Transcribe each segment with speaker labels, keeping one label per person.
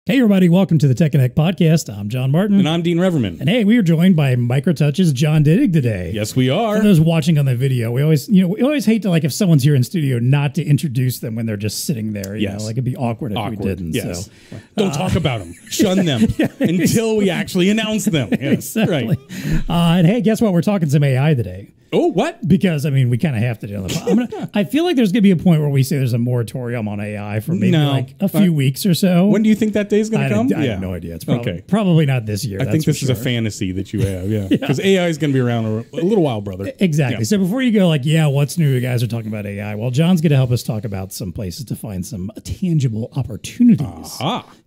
Speaker 1: Hey everybody, welcome to the TEConnect podcast. I'm John Martin.
Speaker 2: And I'm Dean Reverman.
Speaker 1: And hey, we are joined by MicroTouch's John Dittig today.
Speaker 2: Yes, we are.
Speaker 1: For those watching on the video, we always hate to, like, if someone's here in studio, not to introduce them when they're just sitting there. You know, like, it'd be awkward if we didn't.
Speaker 2: Yes.
Speaker 1: So.
Speaker 2: Don't talk about them. Shun them until we actually announce them. Yes.
Speaker 1: Exactly.
Speaker 2: Right.
Speaker 1: And hey, guess what? We're talking some AI today.
Speaker 2: Oh, what?
Speaker 1: Because, I mean, we kind of have to do it. I feel like there's going to be a point where we say there's a moratorium on AI for maybe like a few weeks or so.
Speaker 2: When do you think that day is going to come?
Speaker 1: I have no idea. It's probably not this year.
Speaker 2: I think this is a fantasy that you have, because AI is going to be around a little while, brother.
Speaker 1: Exactly. Yeah. So before you go like, what's new? You guys are talking about AI. Well, John's going to help us talk about some places to find some tangible opportunities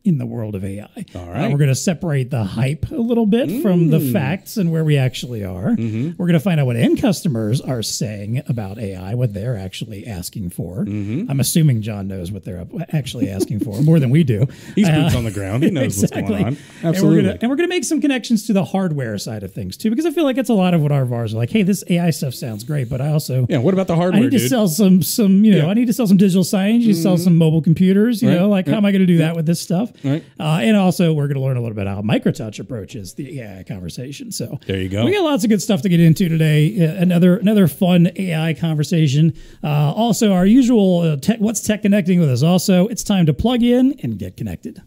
Speaker 1: in the world of AI.
Speaker 2: All right.
Speaker 1: We're going to separate the hype a little bit from the facts and where we actually are. We're going to find out what end customers are saying about AI, what they're actually asking for. I'm assuming John knows what they're actually asking for more than we do.
Speaker 2: He's boots on the ground. He knows what's going on. Absolutely.
Speaker 1: And we're going to make some connections to the hardware side of things too, because I feel like it's a lot of what our VARs are like. Hey, this AI stuff sounds great, but I also
Speaker 2: what about the hardware?
Speaker 1: I need to sell some I need to sell some digital signage. You sell some mobile computers. You know, like how am I going to do that with this stuff? Right. And also we're going to learn a little bit how MicroTouch approaches the AI conversation. So
Speaker 2: there you go.
Speaker 1: We got lots of good stuff to get into today. Another fun AI conversation. Also, our usual what's tech connecting with us. Also, it's time to plug in and get connected.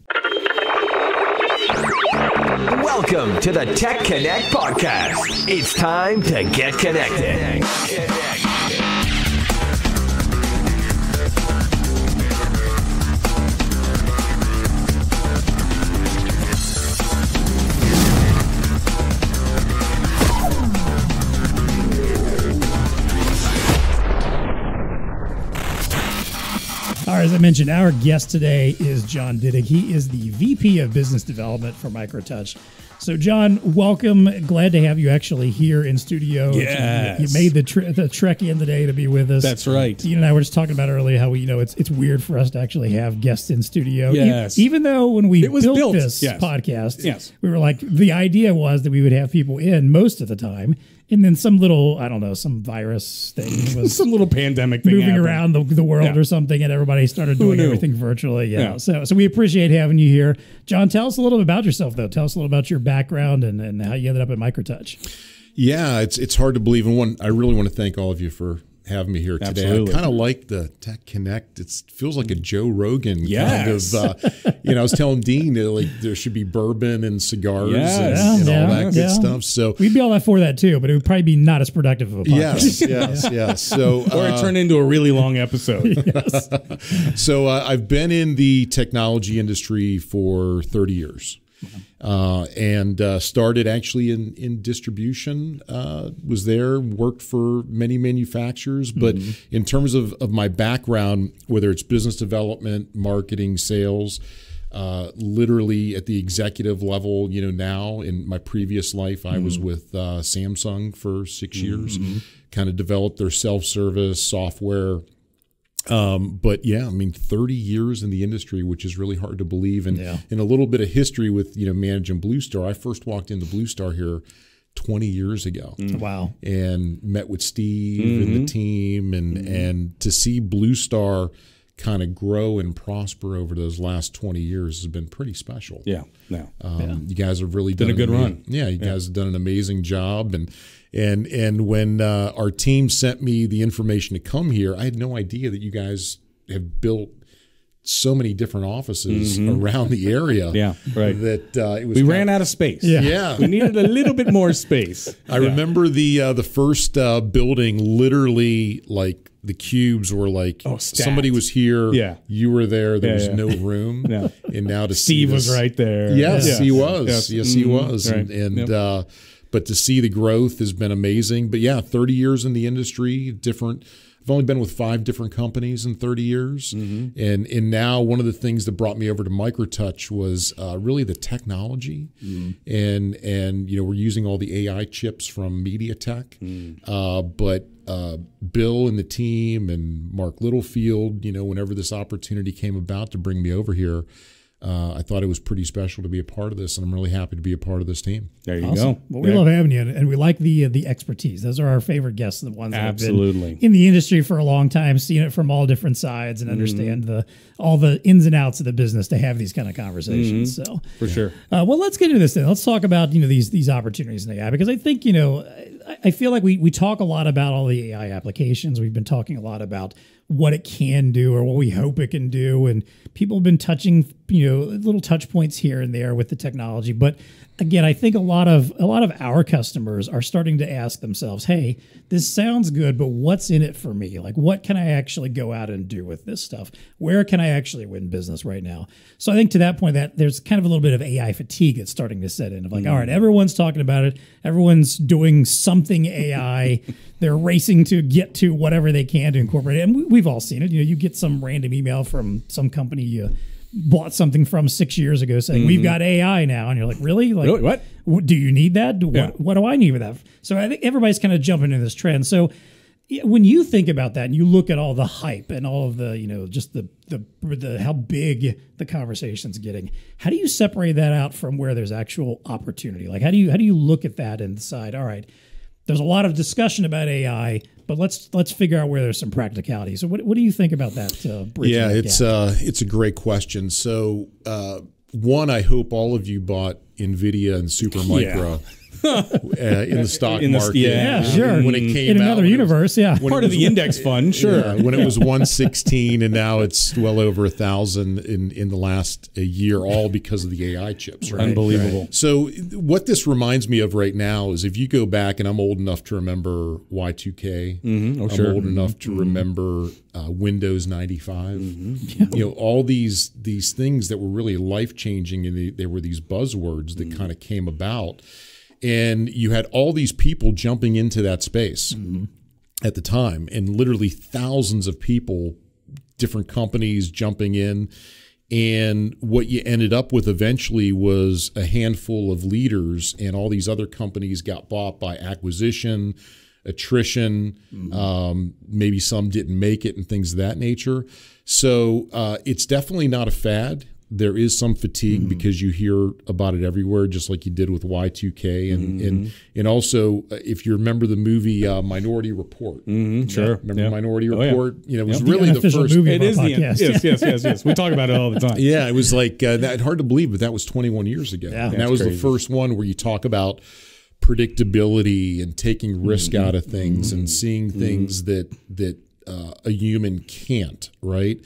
Speaker 3: Welcome to the TEConnect podcast. It's time to get connected.
Speaker 1: All right, as I mentioned, our guest today is John Dittig. He is the VP of Business Development for MicroTouch. So, John, welcome. Glad to have you actually here in studio.
Speaker 2: Yes.
Speaker 1: You made the trek in today to be with us.
Speaker 2: That's right.
Speaker 1: Dean and I were just talking about earlier how it's weird for us to actually have guests in studio.
Speaker 2: Yes.
Speaker 1: Even though when we built this
Speaker 2: yes.
Speaker 1: podcast, we were like, the idea was that we would have people in most of the time. And then some little, I don't know, some virus thing was
Speaker 2: some little pandemic thing
Speaker 1: moving
Speaker 2: happened
Speaker 1: around the world or something, and everybody started doing everything virtually. Yeah. So we appreciate having you here. John, tell us a little bit about yourself, though. Tell us a little about your background and how you ended up at MicroTouch.
Speaker 4: Yeah, it's hard to believe. And I really want to thank all of you for having me here today.
Speaker 2: Absolutely.
Speaker 4: I kind of like the TEConnect. It feels like a Joe Rogan kind of. I was telling Dean there should be bourbon and cigars and all that good stuff. So
Speaker 1: we'd be all for that too, but it would probably be not as productive of a podcast.
Speaker 4: Yes. So
Speaker 2: or it turned into a really long episode.
Speaker 4: So I've been in the technology industry for 30 years. And started actually in distribution, was there, worked for many manufacturers. But in terms of my background, whether it's business development, marketing, sales, literally at the executive level, now in my previous life, I was with Samsung for 6 years, kind of developed their self-service software. But 30 years in the industry, which is really hard to believe. And in a little bit of history with, managing BlueStar, I first walked into BlueStar here 20 years ago.
Speaker 1: Wow.
Speaker 4: And met with Steve and the team and to see BlueStar kind of grow and prosper over those last 20 years has been pretty special.
Speaker 2: Yeah. No.
Speaker 4: You guys have really done
Speaker 2: a good run.
Speaker 4: Yeah. You guys have done an amazing job. And when our team sent me the information to come here, I had no idea that you guys have built so many different offices around the area. Yeah, right. That it was.
Speaker 2: We ran out of space.
Speaker 4: Yeah.
Speaker 2: We needed a little bit more space.
Speaker 4: I remember the first building, literally like the cubes were like somebody was here. Yeah, you were there. There was no room. And now to
Speaker 2: Steve
Speaker 4: see
Speaker 2: was right there.
Speaker 4: Yes, he was. Yes, he was. Right. And but to see the growth has been amazing. But 30 years in the industry, different. I've only been with 5 different companies in 30 years. And now one of the things that brought me over to MicroTouch was really the technology. And we're using all the AI chips from MediaTek. But Bill and the team and Mark Littlefield, whenever this opportunity came about to bring me over here, I thought it was pretty special to be a part of this, and I'm really happy to be a part of this team.
Speaker 2: There you
Speaker 1: Awesome.
Speaker 2: go.
Speaker 1: Well, we love having you, and we like the expertise. Those are our favorite guests, the ones that have been in the industry for a long time, seeing it from all different sides, and understand all the ins and outs of the business to have these kind of conversations. So
Speaker 2: for sure.
Speaker 1: Well, let's get into this then. Let's talk about these opportunities in AI, because I think I feel like we talk a lot about all the AI applications. We've been talking a lot about what it can do or what we hope it can do, and people have been touching little touch points here and there with the technology. But again, I think a lot of our customers are starting to ask themselves, hey, this sounds good, but what's in it for me? Like, what can I actually go out and do with this stuff? Where can I actually win business right now? So I think to that point, that there's kind of a little bit of AI fatigue that's starting to set in, of like, all right, everyone's talking about it. Everyone's doing something AI. They're racing to get to whatever they can to incorporate it. And we've all seen it. You get some random email from some company you bought something from 6 years ago saying, we've got AI now. And you're like, really? Like,
Speaker 2: really? What?
Speaker 1: Do you need that? What do I need with that? So I think everybody's kind of jumping into this trend. So when you think about that and you look at all the hype and all of the, just the how big the conversation's getting, how do you separate that out from where there's actual opportunity? Like, how do you look at that and decide, all right, there's a lot of discussion about AI, but let's figure out where there's some practicality. So what do you think about that?
Speaker 4: Yeah, it's a great question. So one, I hope all of you bought NVIDIA and Supermicro. In the stock market.
Speaker 1: Yeah, sure.
Speaker 4: When it came
Speaker 1: in another universe,
Speaker 2: part of the index fund, sure.
Speaker 4: Yeah, when it was 116 and now it's well over 1,000 in the last year, all because of the AI chips. Right?
Speaker 2: Unbelievable.
Speaker 4: Right. So what this reminds me of right now is if you go back, and I'm old enough to remember Y2K. I'm old enough to remember Windows 95. All these things that were really life changing, and they were these buzzwords that kind of came about. And you had all these people jumping into that space at the time, and literally thousands of people, different companies jumping in. And what you ended up with eventually was a handful of leaders, and all these other companies got bought by acquisition, attrition, maybe some didn't make it, and things of that nature. So it's definitely not a fad. There is some fatigue because you hear about it everywhere, just like you did with Y2K. And also, if you remember the movie Minority Report.
Speaker 2: Sure.
Speaker 4: Remember Minority Report? It was
Speaker 1: really the first
Speaker 2: movie. It is yes. We talk about it all the time.
Speaker 4: Yeah, it was like, that hard to believe, but that was 21 years ago.
Speaker 1: Yeah,
Speaker 4: and that was crazy. The first one where you talk about predictability and taking risk out of things and seeing things that a human can't, right?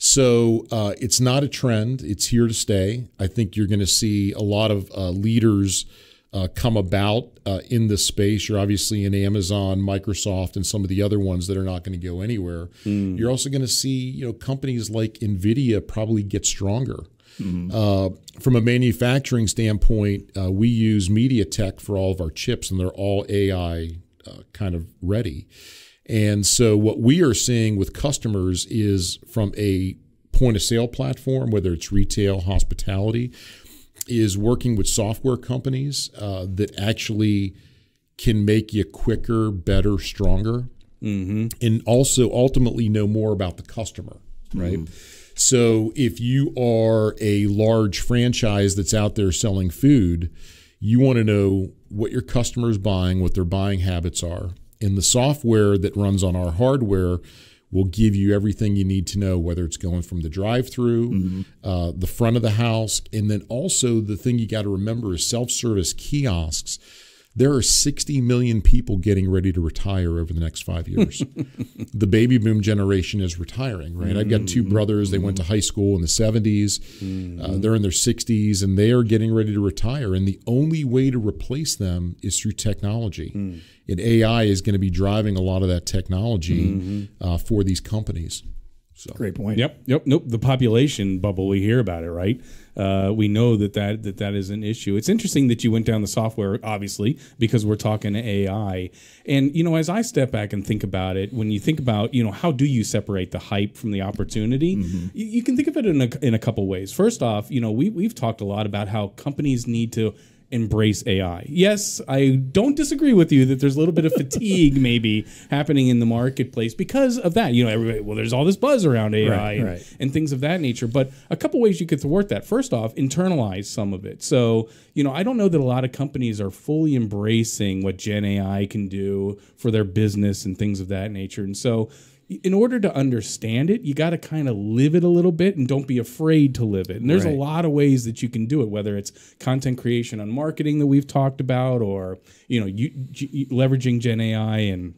Speaker 4: So it's not a trend. It's here to stay. I think you're going to see a lot of leaders come about in this space. You're obviously in Amazon, Microsoft, and some of the other ones that are not going to go anywhere. You're also going to see companies like NVIDIA probably get stronger. From a manufacturing standpoint, we use MediaTek for all of our chips, and they're all AI kind of ready. And so what we are seeing with customers is from a point of sale platform, whether it's retail, hospitality, is working with software companies that actually can make you quicker, better, stronger, and also ultimately know more about the customer, right? So if you are a large franchise that's out there selling food, you want to know what your customer is buying, what their buying habits are. And the software that runs on our hardware will give you everything you need to know, whether it's going from the drive-through, the front of the house, and then also the thing you got to remember is self-service kiosks. There are 60 million people getting ready to retire over the next 5 years. The baby boom generation is retiring, right? I've got two brothers. They went to high school in the 70s. They're in their 60s, and they are getting ready to retire. And the only way to replace them is through technology. And AI is going to be driving a lot of that technology for these companies. So.
Speaker 1: Great point.
Speaker 2: Nope. The population bubble, we hear about it, right? We know that is an issue. It's interesting that you went down the software, obviously, because we're talking AI. And, as I step back and think about it, when you think about, how do you separate the hype from the opportunity? You can think of it in a couple ways. First off, we've talked a lot about how companies need to embrace AI. Yes, I don't disagree with you that there's a little bit of fatigue maybe happening in the marketplace because of that. Everybody, well, there's all this buzz around AI and things of that nature. But a couple ways you could thwart that. First off, internalize some of it. So, I don't know that a lot of companies are fully embracing what Gen AI can do for their business and things of that nature. And so, in order to understand it, you got to kind of live it a little bit and don't be afraid to live it. And there's a lot of ways that you can do it, whether it's content creation on marketing that we've talked about, or, leveraging Gen AI and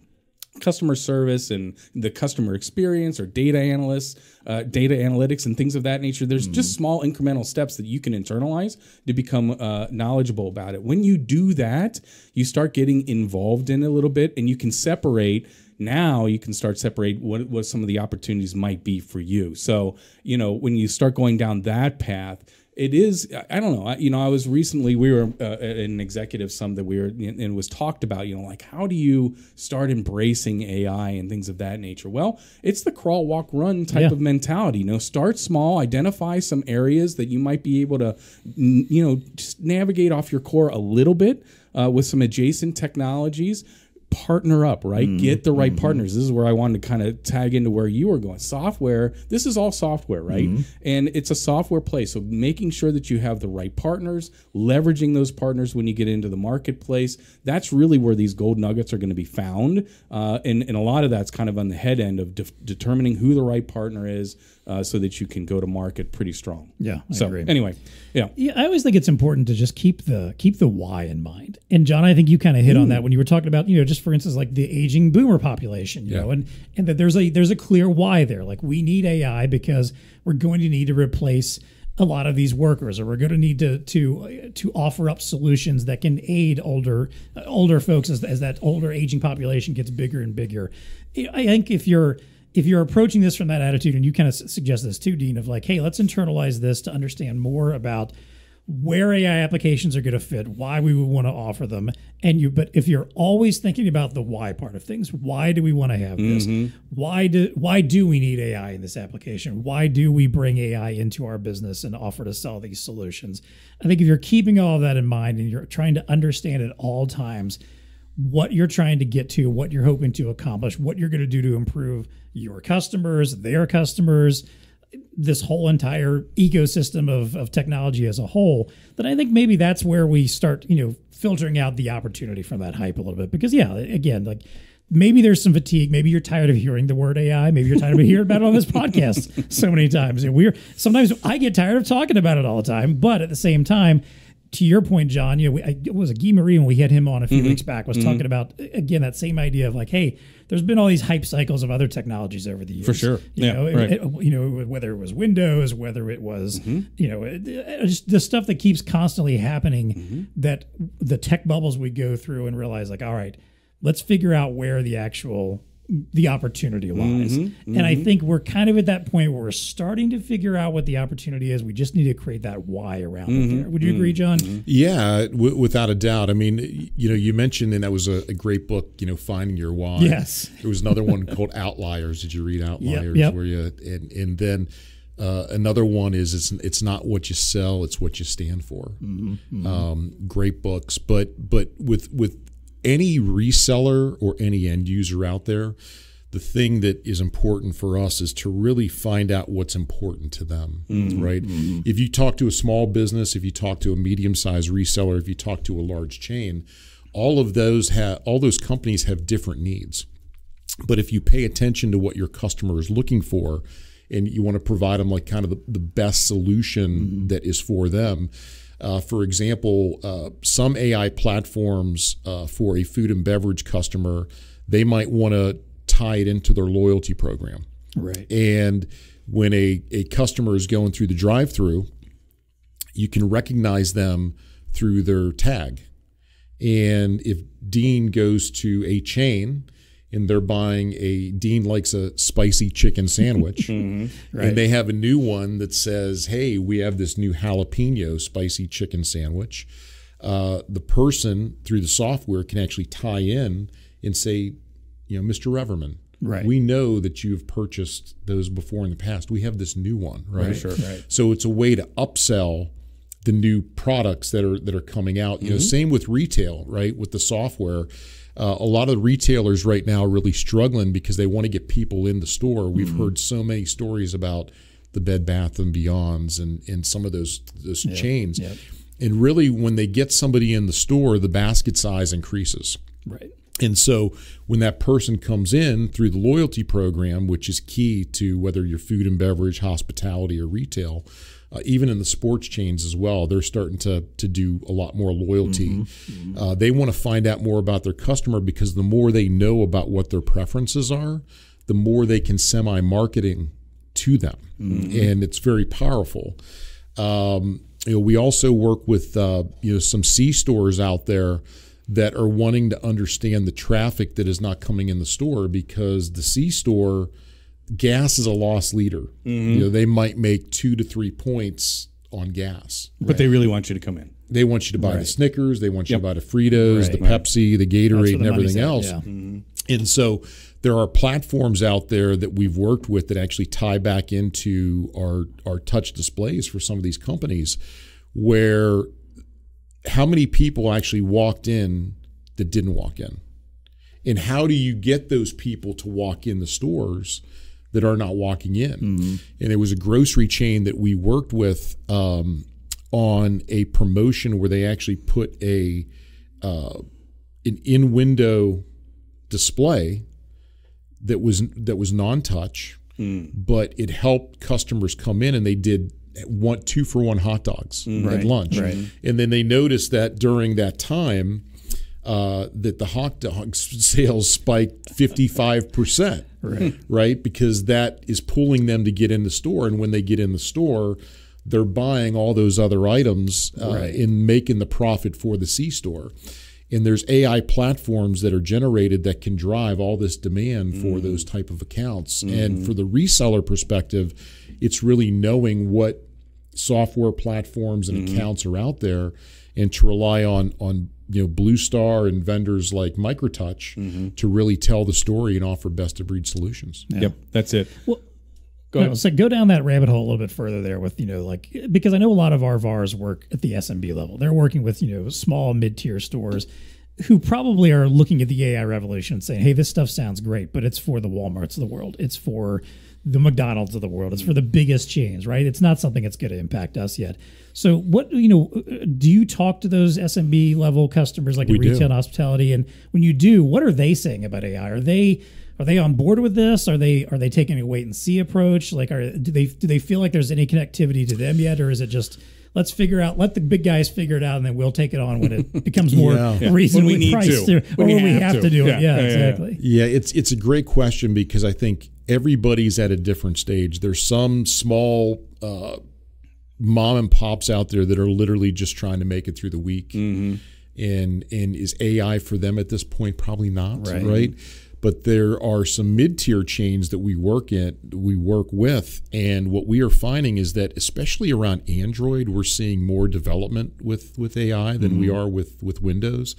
Speaker 2: customer service and the customer experience, or data analytics and things of that nature. There's just small incremental steps that you can internalize to become knowledgeable about it. When you do that, you start getting involved in it a little bit, and you can separate. Now you can start separate what some of the opportunities might be for you. So, when you start going down that path, it is, I don't know. I was recently, we were at an executive summit that we were, and it was talked about, like, how do you start embracing AI and things of that nature? Well, it's the crawl, walk, run type of mentality. Start small, identify some areas that you might be able to, just navigate off your core a little bit with some adjacent technologies. Partner up, right? Get the right partners. This is where I wanted to kind of tag into where you were going. Software, this is all software, right? And it's a software play. So making sure that you have the right partners, leveraging those partners when you get into the marketplace, that's really where these gold nuggets are going to be found. And a lot of that's kind of on the head end of determining who the right partner is so that you can go to market pretty strong.
Speaker 1: Yeah, I agree.
Speaker 2: Anyway, yeah,
Speaker 1: I always think it's important to just keep the why in mind. And John, I think you kind of hit on that when you were talking about, just for instance, like the aging boomer population, you know, and that there's a clear why there. Like, we need AI because we're going to need to replace a lot of these workers, or we're going to need to offer up solutions that can aid older folks as that older aging population gets bigger and bigger. I think if you're approaching this from that attitude, and you kind of suggest this too, Dean, of like, hey, let's internalize this to understand more about where AI applications are going to fit, why we would want to offer them, but if you're always thinking about the why part of things, why do we want to have this? Why do we need AI in this application? Why do we bring AI into our business and offer to sell these solutions? I think if you're keeping all of that in mind and you're trying to understand at all times what you're trying to get to, what you're hoping to accomplish, what you're going to do to improve your customers, their customers, this whole entire ecosystem of technology as a whole, then I think maybe that's where we start, filtering out the opportunity from that hype a little bit. Because again, like, maybe there's some fatigue. Maybe you're tired of hearing the word AI. Maybe you're tired of hearing about it on this podcast so many times. And sometimes I get tired of talking about it all the time. But at the same time, to your point, John, it was Guy Marie when we had him on a few weeks back was talking about, again, that same idea of like, hey, there's been all these hype cycles of other technologies over the years.
Speaker 2: For sure.
Speaker 1: Whether it was Windows, whether it was, just the stuff that keeps constantly happening, that the tech bubbles we go through and realize like, all right, let's figure out where the opportunity lies. And I think we're kind of at that point where we're starting to figure out what the opportunity is. We just need to create that why around it there. Would you agree, John?
Speaker 4: Yeah, without a doubt. I mean, you mentioned, and that was a great book, Finding Your Why.
Speaker 1: Yes.
Speaker 4: There was another one called Outliers. Did you read Outliers?
Speaker 1: Yep.
Speaker 4: Where and then another one is it's not what you sell, it's what you stand for. Great books, but with any reseller or any end user out there, the thing that is important for us is to really find out what's important to them, right? If you talk to a small business, if you talk to a medium-sized reseller, if you talk to a large chain, all those companies have different needs. But if you pay attention to what your customer is looking for, and you want to provide them like kind of the best solution that is for them. For example, some AI platforms for a food and beverage customer, they might want to tie it into their loyalty program.
Speaker 1: Right.
Speaker 4: And when a customer is going through the drive-through, you can recognize them through their tag. And if Dean goes to a chain and they're buying Dean likes a spicy chicken sandwich, right. And they have a new one that says, hey, we have this new jalapeno spicy chicken sandwich. The person through the software can actually tie in and say, Mr. Reverman,
Speaker 1: right.
Speaker 4: We know that you've purchased those before in the past. We have this new one, right?
Speaker 1: Sure. Right.
Speaker 4: So it's a way to upsell the new products that are coming out. You know, same with retail, right? With the software, a lot of the retailers right now are really struggling because they want to get people in the store. We've heard so many stories about the Bed Bath and Beyonds and some of those chains. Yep. And really, when they get somebody in the store, the basket size increases.
Speaker 1: Right.
Speaker 4: And so when that person comes in through the loyalty program, which is key to whether you're food and beverage, hospitality, or retail, even in the sports chains as well, they're starting to do a lot more loyalty. They want to find out more about their customer because the more they know about what their preferences are, the more they can semi-marketing to them. And it's very powerful. You know, we also work with you know, some C stores out there that are wanting to understand the traffic that is not coming in the store, because the C store, gas is a loss leader. You know, they might make 2 to 3 points on gas,
Speaker 2: but they really want you to come in.
Speaker 4: They want you to buy the Snickers, they want you to buy the Fritos, the Pepsi, the Gatorade, and everything else. And so there are platforms out there that we've worked with that actually tie back into our touch displays for some of these companies, where how many people actually walked in that didn't walk in? And how do you get those people to walk in the stores that are not walking in? And it was a grocery chain that we worked with on a promotion where they actually put an in-window display that was non-touch, but it helped customers come in, and they did 2-for-1 hot dogs at lunch. And then they noticed that during that time that the hot dog sales spiked 55%, right? Because that is pulling them to get in the store. And when they get in the store, they're buying all those other items and making the profit for the C store. And there's AI platforms that are generated that can drive all this demand for those type of accounts. And for the reseller perspective, it's really knowing what software platforms and accounts are out there, and to rely on you know, BlueStar and vendors like MicroTouch to really tell the story and offer best of breed solutions.
Speaker 2: Yep, that's it.
Speaker 1: Well, so go down that rabbit hole a little bit further there with, you know, like, because I know a lot of our VARs work at the SMB level. They're working with, you know, small mid-tier stores who probably are looking at the AI revolution and saying, hey, this stuff sounds great, but it's for the Walmarts of the world. It's for the McDonald's of the world. It's for the biggest chains, right? It's not something that's going to impact us yet. So what, you know, do you talk to those SMB level customers like in retail and hospitality? And when you do, what are they saying about AI? Are they on board with this? Are they taking a wait and see approach? Like, do they feel like there's any connectivity to them yet, or is it just let the big guys figure it out, and then we'll take it on when it becomes more reasonably priced, or when we have to do it? Yeah, exactly.
Speaker 4: Yeah, it's a great question, because I think everybody's at a different stage. There's some small mom and pops out there that are literally just trying to make it through the week, and is AI for them at this point? Probably not, right? But there are some mid-tier chains that we work with, and what we are finding is that, especially around Android, we're seeing more development with AI than we are with Windows.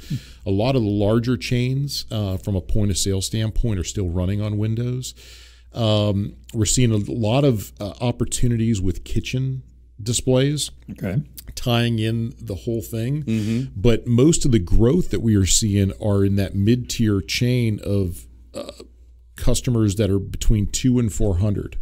Speaker 4: A lot of the larger chains, from a point of sale standpoint, are still running on Windows. We're seeing a lot of opportunities with kitchen displays, tying in the whole thing. But most of the growth that we are seeing are in that mid-tier chain of customers that are between 2 and 400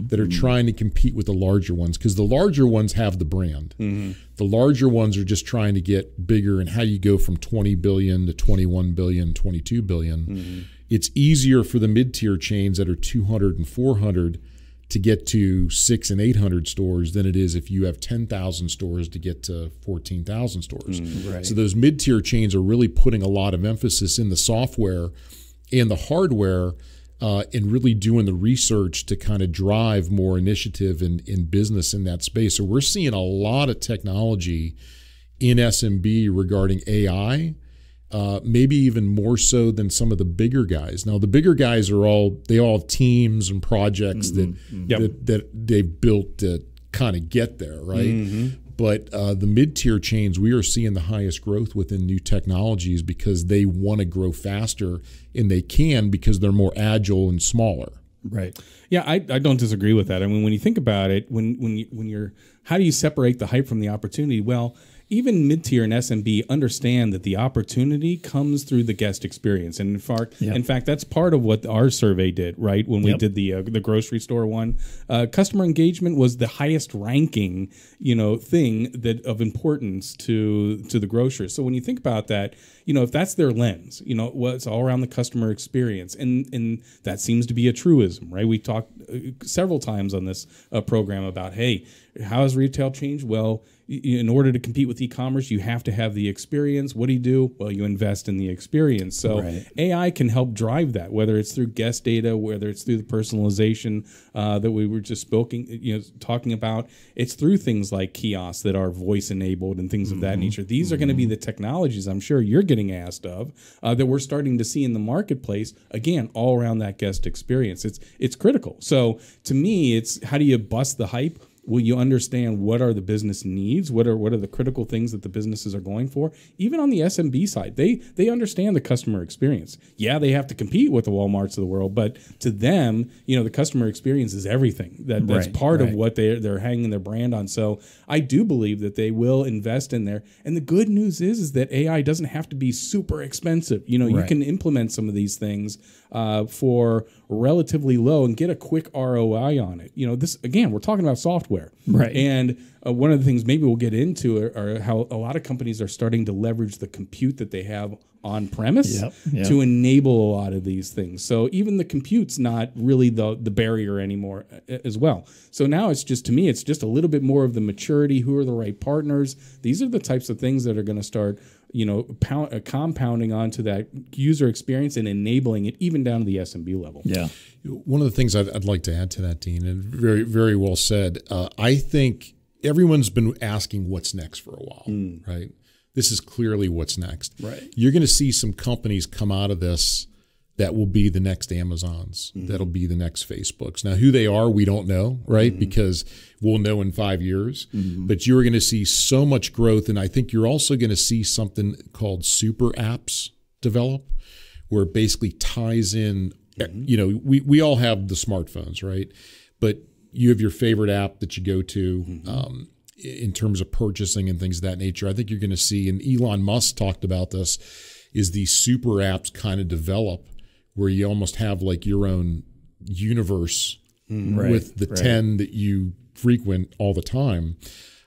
Speaker 4: that are trying to compete with the larger ones, because the larger ones have the brand. The larger ones are just trying to get bigger, and how you go from 20 billion to 21 billion, 22 billion. It's easier for the mid-tier chains that are 200 and 400 to get to 600 and 800 stores than it is if you have 10,000 stores to get to 14,000 stores. So those mid-tier chains are really putting a lot of emphasis in the software and the hardware, and really doing the research to kind of drive more initiative in business in that space. So we're seeing a lot of technology in SMB regarding AI, maybe even more so than some of the bigger guys. Now, the bigger guys all have teams and projects that they've built to kind of get there, right? But the mid-tier chains, we are seeing the highest growth within new technologies because they want to grow faster, and they can because they're more agile and smaller.
Speaker 2: Right. Yeah, I don't disagree with that. I mean, when you think about it, when you're how do you separate the hype from the opportunity? Well, even mid-tier and SMB understand that the opportunity comes through the guest experience. And in fact, that's part of what our survey did, right? When we did the grocery store one, customer engagement was the highest ranking, thing that of importance to the grocers. So when you think about that, if that's their lens, it's all around the customer experience, and that seems to be a truism, right? We talked several times on this program about, hey, how has retail changed? Well, in order to compete with e-commerce, you have to have the experience. What do? Well, you invest in the experience. So AI can help drive that, whether it's through guest data, whether it's through the personalization that we were just talking about. It's through things like kiosks that are voice enabled and things of that nature. These are going to be the technologies I'm sure you're getting asked of that we're starting to see in the marketplace. Again, all around that guest experience. It's critical. So to me, it's how do you bust the hype? Will you understand what are the business needs? What are the critical things that the businesses are going for? Even on the SMB side, they understand the customer experience. Yeah, they have to compete with the Walmarts of the world, but to them, the customer experience is everything. That's part of what they're hanging their brand on. So I do believe that they will invest in there. And the good news is that AI doesn't have to be super expensive. You can implement some of these things for relatively low and get a quick ROI on it. This again, we're talking about software,
Speaker 1: right?
Speaker 2: And one of the things maybe we'll get into are how a lot of companies are starting to leverage the compute that they have on premise to enable a lot of these things. So even the compute's not really the barrier anymore as well. So now it's just, to me, it's just a little bit more of the maturity. Who are the right partners? These are the types of things that are going to start compounding onto that user experience and enabling it even down to the SMB level.
Speaker 1: Yeah.
Speaker 4: One of the things I'd like to add to that, Dean, and very, very well said, I think everyone's been asking what's next for a while, right? This is clearly what's next.
Speaker 1: Right.
Speaker 4: You're going to see some companies come out of this that will be the next Amazons, that'll be the next Facebooks. Now, who they are, we don't know, right? Because we'll know in 5 years. But you're going to see so much growth, and I think you're also going to see something called super apps develop, where it basically ties in, we all have the smartphones, right? But you have your favorite app that you go to in terms of purchasing and things of that nature. I think you're going to see, and Elon Musk talked about this, is these super apps kind of develop where you almost have like your own universe with the 10 that you frequent all the time.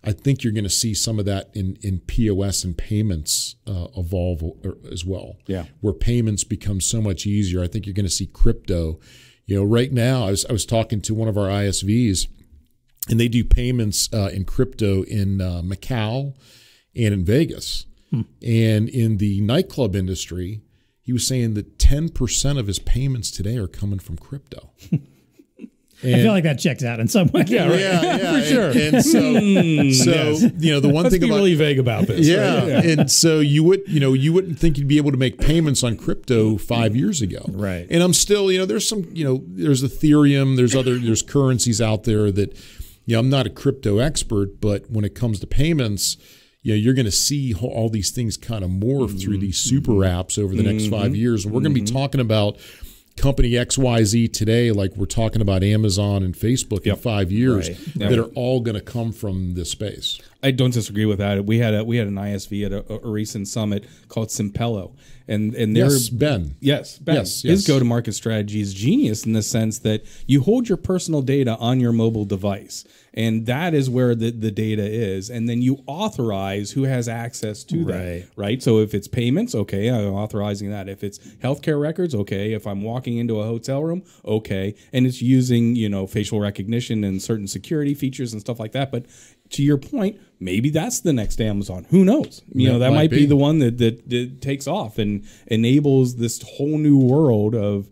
Speaker 4: I think you're going to see some of that in POS and payments evolve as well. Yeah, where payments become so much easier. I think you're going to see crypto. Right now, I was talking to one of our ISVs, and they do payments in crypto in Macau and in Vegas. And in the nightclub industry, he was saying that 10% of his payments today are coming from crypto.
Speaker 1: I feel like that checks out in some way.
Speaker 4: Yeah,
Speaker 2: for sure.
Speaker 4: And so the one thing about
Speaker 2: really vague about this.
Speaker 4: And so you wouldn't think you'd be able to make payments on crypto 5 years ago,
Speaker 1: right?
Speaker 4: And I'm still, there's some, there's Ethereum, there's currencies out there that, I'm not a crypto expert, but when it comes to payments, you're going to see all these things kind of morph through these super apps over the next 5 years. And we're going to be talking about company XYZ today, like we're talking about Amazon and Facebook in 5 years, that are all going to come from this space.
Speaker 2: I don't disagree with that. We had an ISV at a recent summit called Simpello. And
Speaker 4: Ben.
Speaker 2: His go-to-market strategy is genius in the sense that you hold your personal data on your mobile device, and that is where the data is, and then you authorize who has access to that, right? So if it's payments, okay, I'm authorizing that. If it's healthcare records, okay. If I'm walking into a hotel room, okay. And it's using, facial recognition and certain security features and stuff like that. But to your point, maybe that's the next Amazon. Who knows? That might be the one that takes off and enables this whole new world of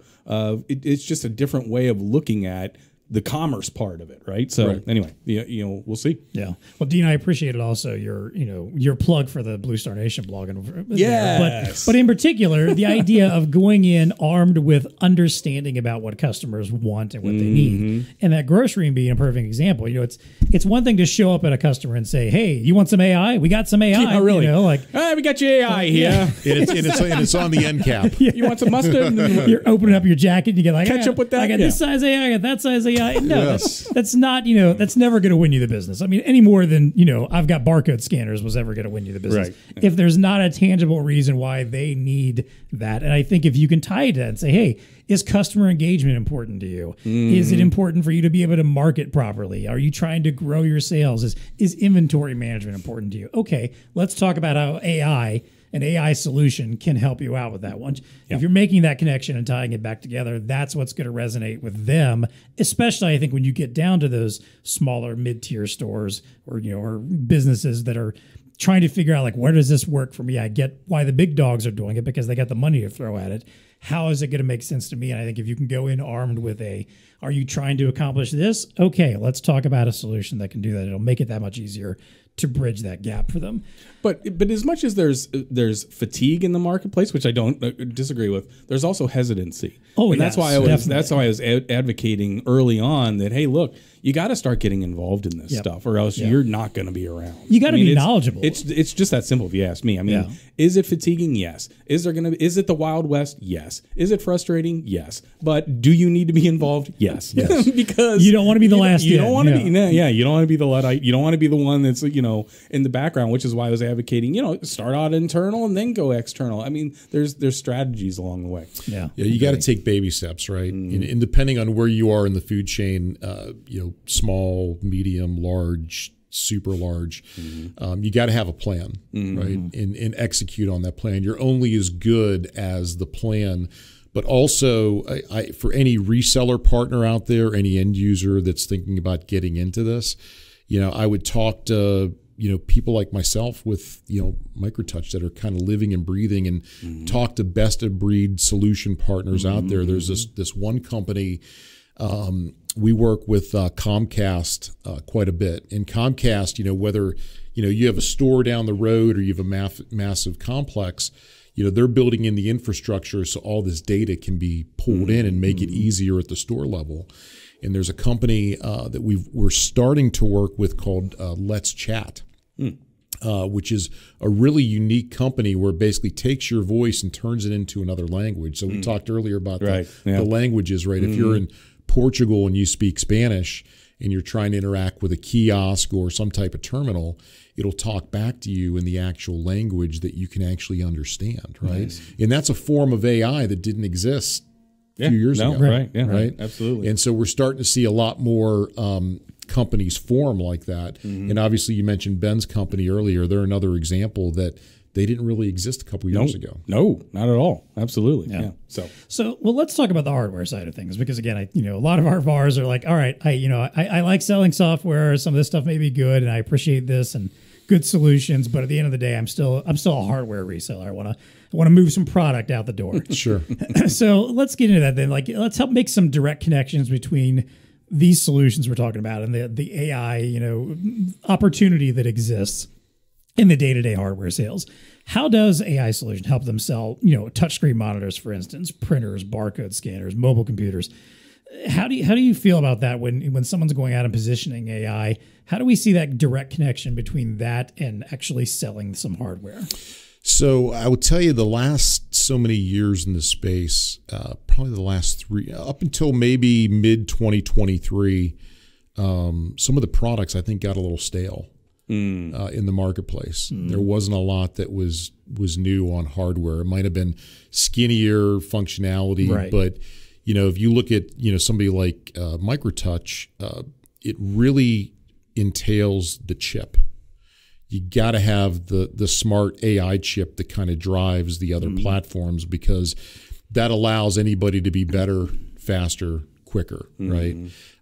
Speaker 2: it's just a different way of looking at the commerce part of it, right? So anyway, we'll see.
Speaker 1: Yeah. Well, Dean, I appreciated also your plug for the BlueStar Nation blog.
Speaker 2: Yes.
Speaker 1: But in particular, the idea of going in armed with understanding about what customers want and what they need, and that grocery being a perfect example. It's one thing to show up at a customer and say, "Hey, you want some AI? We got some AI."
Speaker 2: Yeah, really. We got your AI here.
Speaker 4: And it's on the end cap.
Speaker 2: You want some mustard?
Speaker 1: You're opening up your jacket and you get like,
Speaker 2: ketchup with that.
Speaker 1: I got this size AI. I got that size AI. AI. No,
Speaker 4: Yes.
Speaker 1: that's not, that's never going to win you the business. I mean, any more than, I've got barcode scanners was ever going to win you the business.
Speaker 2: Right.
Speaker 1: If there's not a tangible reason why they need that. And I think if you can tie it to that and say, hey, is customer engagement important to you? Is it important for you to be able to market properly? Are you trying to grow your sales? Is inventory management important to you? Okay, let's talk about how an AI solution can help you out with that one. If you're making that connection and tying it back together, that's what's going to resonate with them, especially I think when you get down to those smaller mid-tier stores or businesses that are trying to figure out like, where does this work for me? I get why the big dogs are doing it because they got the money to throw at it. How is it going to make sense to me? And I think if you can go in armed with are you trying to accomplish this? Okay, let's talk about a solution that can do that. It'll make it that much easier to bridge that gap for them.
Speaker 2: But as much as there's fatigue in the marketplace, which I don't disagree with, there's also hesitancy.
Speaker 1: Oh,
Speaker 2: and
Speaker 1: yes,
Speaker 2: that's why I was advocating early on that, hey, look, you got to start getting involved in this stuff, or else you're not going to be around.
Speaker 1: You got to be knowledgeable.
Speaker 2: It's just that simple. If you ask me, I mean, is it fatiguing? Yes. Is it the Wild West? Yes. Is it frustrating? Yes. But do you need to be involved? Yes. Because
Speaker 1: you don't want to be the last.
Speaker 2: You don't want to be. You don't want to be the Luddite. You don't want to be the one that's in the background, which is why I was advocating. Start out internal and then go external. I mean, there's strategies along the way.
Speaker 4: Yeah. You got to take baby steps, right? And depending on where you are in the food chain, small, medium, large, super large, you got to have a plan, right? And execute on that plan. You're only as good as the plan. But also, for any reseller partner out there, any end user that's thinking about getting into this, I would talk to people like myself with MicroTouch that are kind of living and breathing, and talk to best of breed solution partners out there. There's this one company. We work with Comcast quite a bit. And Comcast, whether you have a store down the road or you have a massive complex, they're building in the infrastructure so all this data can be pulled in and make it easier at the store level. And there's a company that we're starting to work with called LetzChat, which is a really unique company where it basically takes your voice and turns it into another language. So we talked earlier about the languages, right? If you're in Portugal and you speak Spanish and you're trying to interact with a kiosk or some type of terminal, it'll talk back to you in the actual language that you can actually understand, right? Nice. And that's a form of AI that didn't exist a few years ago.
Speaker 2: Right. Absolutely.
Speaker 4: And so we're starting to see a lot more companies form like that. And obviously you mentioned Ben's company earlier. They're another example that they didn't really exist a couple years ago.
Speaker 2: No, not at all. Absolutely. Yeah.
Speaker 1: So let's talk about the hardware side of things, because again, a lot of our VARs are like, all right, I like selling software. Some of this stuff may be good, and I appreciate this and good solutions, but at the end of the day, I'm still a hardware reseller. I want to move some product out the door.
Speaker 4: Sure.
Speaker 1: So let's get into that then. Like, let's help make some direct connections between these solutions we're talking about and the AI, opportunity that exists in the day-to-day hardware sales. How does AI solution help them sell, touchscreen monitors, for instance, printers, barcode scanners, mobile computers? How do you feel about that when someone's going out and positioning AI? How do we see that direct connection between that and actually selling some hardware?
Speaker 4: So I would tell you the last so many years in the space, probably the last 3, up until maybe mid-2023, some of the products I think got a little stale. In the marketplace. There wasn't a lot that was new on hardware. It might have been skinnier functionality, but if you look at somebody like MicroTouch, it really entails the chip. You got to have the smart AI chip that kind of drives the other platforms, because that allows anybody to be better, faster, quicker, right?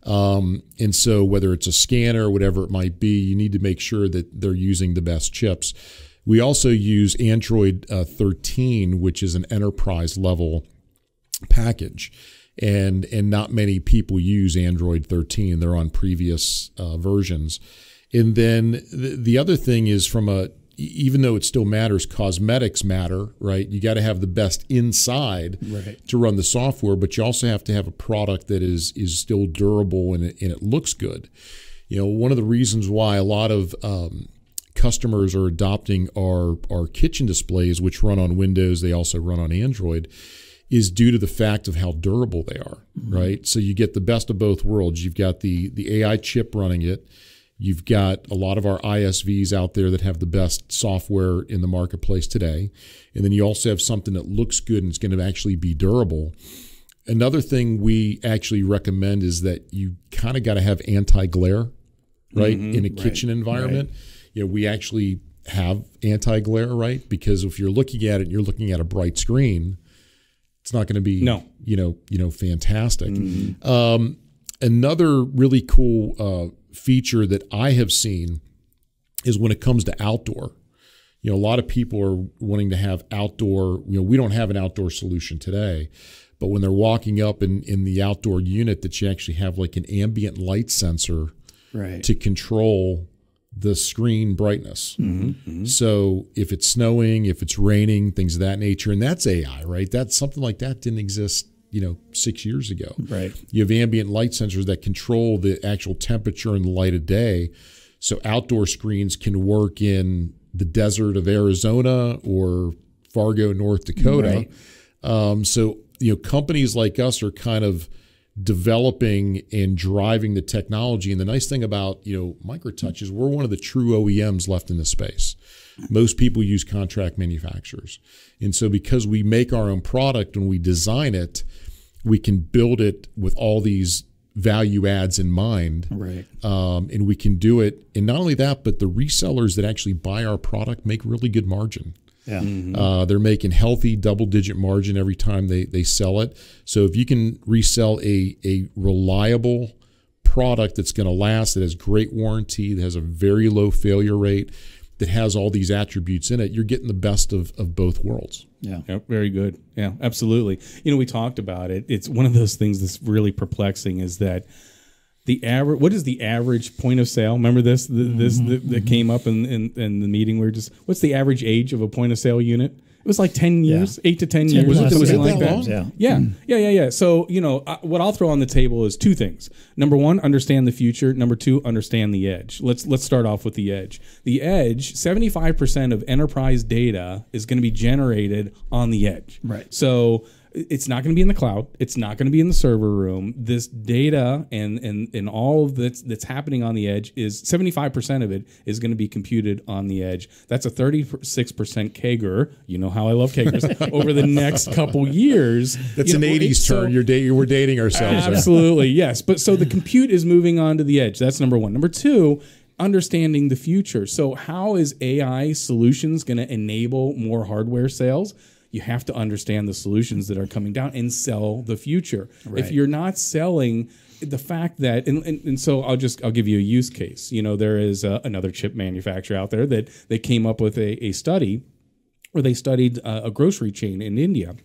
Speaker 4: And so whether it's a scanner or whatever it might be, you need to make sure that they're using the best chips. We also use Android 13, which is an enterprise level package. And not many people use Android 13. They're on previous versions. And then the other thing is, even though it still matters, cosmetics matter, right? You got to have the best inside to run the software, but you also have to have a product that is still durable and it looks good. One of the reasons why a lot of customers are adopting our kitchen displays, which run on Windows, they also run on Android, is due to the fact of how durable they are, right? So you get the best of both worlds. You've got the AI chip running it. You've got a lot of our ISVs out there that have the best software in the marketplace today. And then you also have something that looks good and is going to actually be durable. Another thing we actually recommend is that you kind of got to have anti-glare, right, in a kitchen environment. Right. We actually have anti-glare, right? Because if you're looking at it and you're looking at a bright screen, it's not going to be, fantastic. Another really cool feature that I have seen is when it comes to outdoor. A lot of people are wanting to have outdoor. We don't have an outdoor solution today, but when they're walking up in the outdoor unit, that you actually have like an ambient light sensor to control the screen brightness. So if it's snowing, if it's raining, things of that nature, and that's AI, right? That's something like that didn't exist 6 years ago.
Speaker 1: Right.
Speaker 4: You have ambient light sensors that control the actual temperature and the light of day. So outdoor screens can work in the desert of Arizona or Fargo, North Dakota. Right. So companies like us are kind of developing and driving the technology. And the nice thing about MicroTouch is we're one of the true OEMs left in the space. Most people use contract manufacturers. And so because we make our own product and we design it, we can build it with all these value adds in mind.
Speaker 1: Right.
Speaker 4: And we can do it. And not only that, but the resellers that actually buy our product make really good margin.
Speaker 1: Yeah.
Speaker 4: They're making healthy double-digit margin every time they sell it. So if you can resell a reliable product that's going to last, that has great warranty, that has a very low failure rate, that has all these attributes in it, you're getting the best of both worlds.
Speaker 1: Yeah.
Speaker 2: Yep, very good. Yeah, absolutely. We talked about it. It's one of those things that's really perplexing is that what is the average point of sale? Remember this that came up in the meeting where what's the average age of a point of sale unit? It was like 10 years, 8 to 10 years.
Speaker 4: Was it
Speaker 2: like
Speaker 4: that
Speaker 2: that?
Speaker 4: long?
Speaker 2: Yeah. So, what I'll throw on the table is two things. Number one, understand the future. Number two, understand the edge. Let's start off with the edge. The edge, 75% of enterprise data is going to be generated on the edge.
Speaker 1: Right.
Speaker 2: So it's not going to be in the cloud. It's not going to be in the server room. This data and all of that's happening on the edge is 75% of it is going to be computed on the edge. That's a 36% CAGR. You know how I love CAGRs over the next couple years.
Speaker 4: That's an 80s term. We're dating ourselves.
Speaker 2: Absolutely, yes. But so the compute is moving on to the edge. That's number one. Number two, understanding the future. So how is AI solutions going to enable more hardware sales? You have to understand the solutions that are coming down and sell the future. Right. If you're not selling the fact that, and so I'll give you a use case. There is another chip manufacturer out there that they came up with a study where they studied a grocery chain in India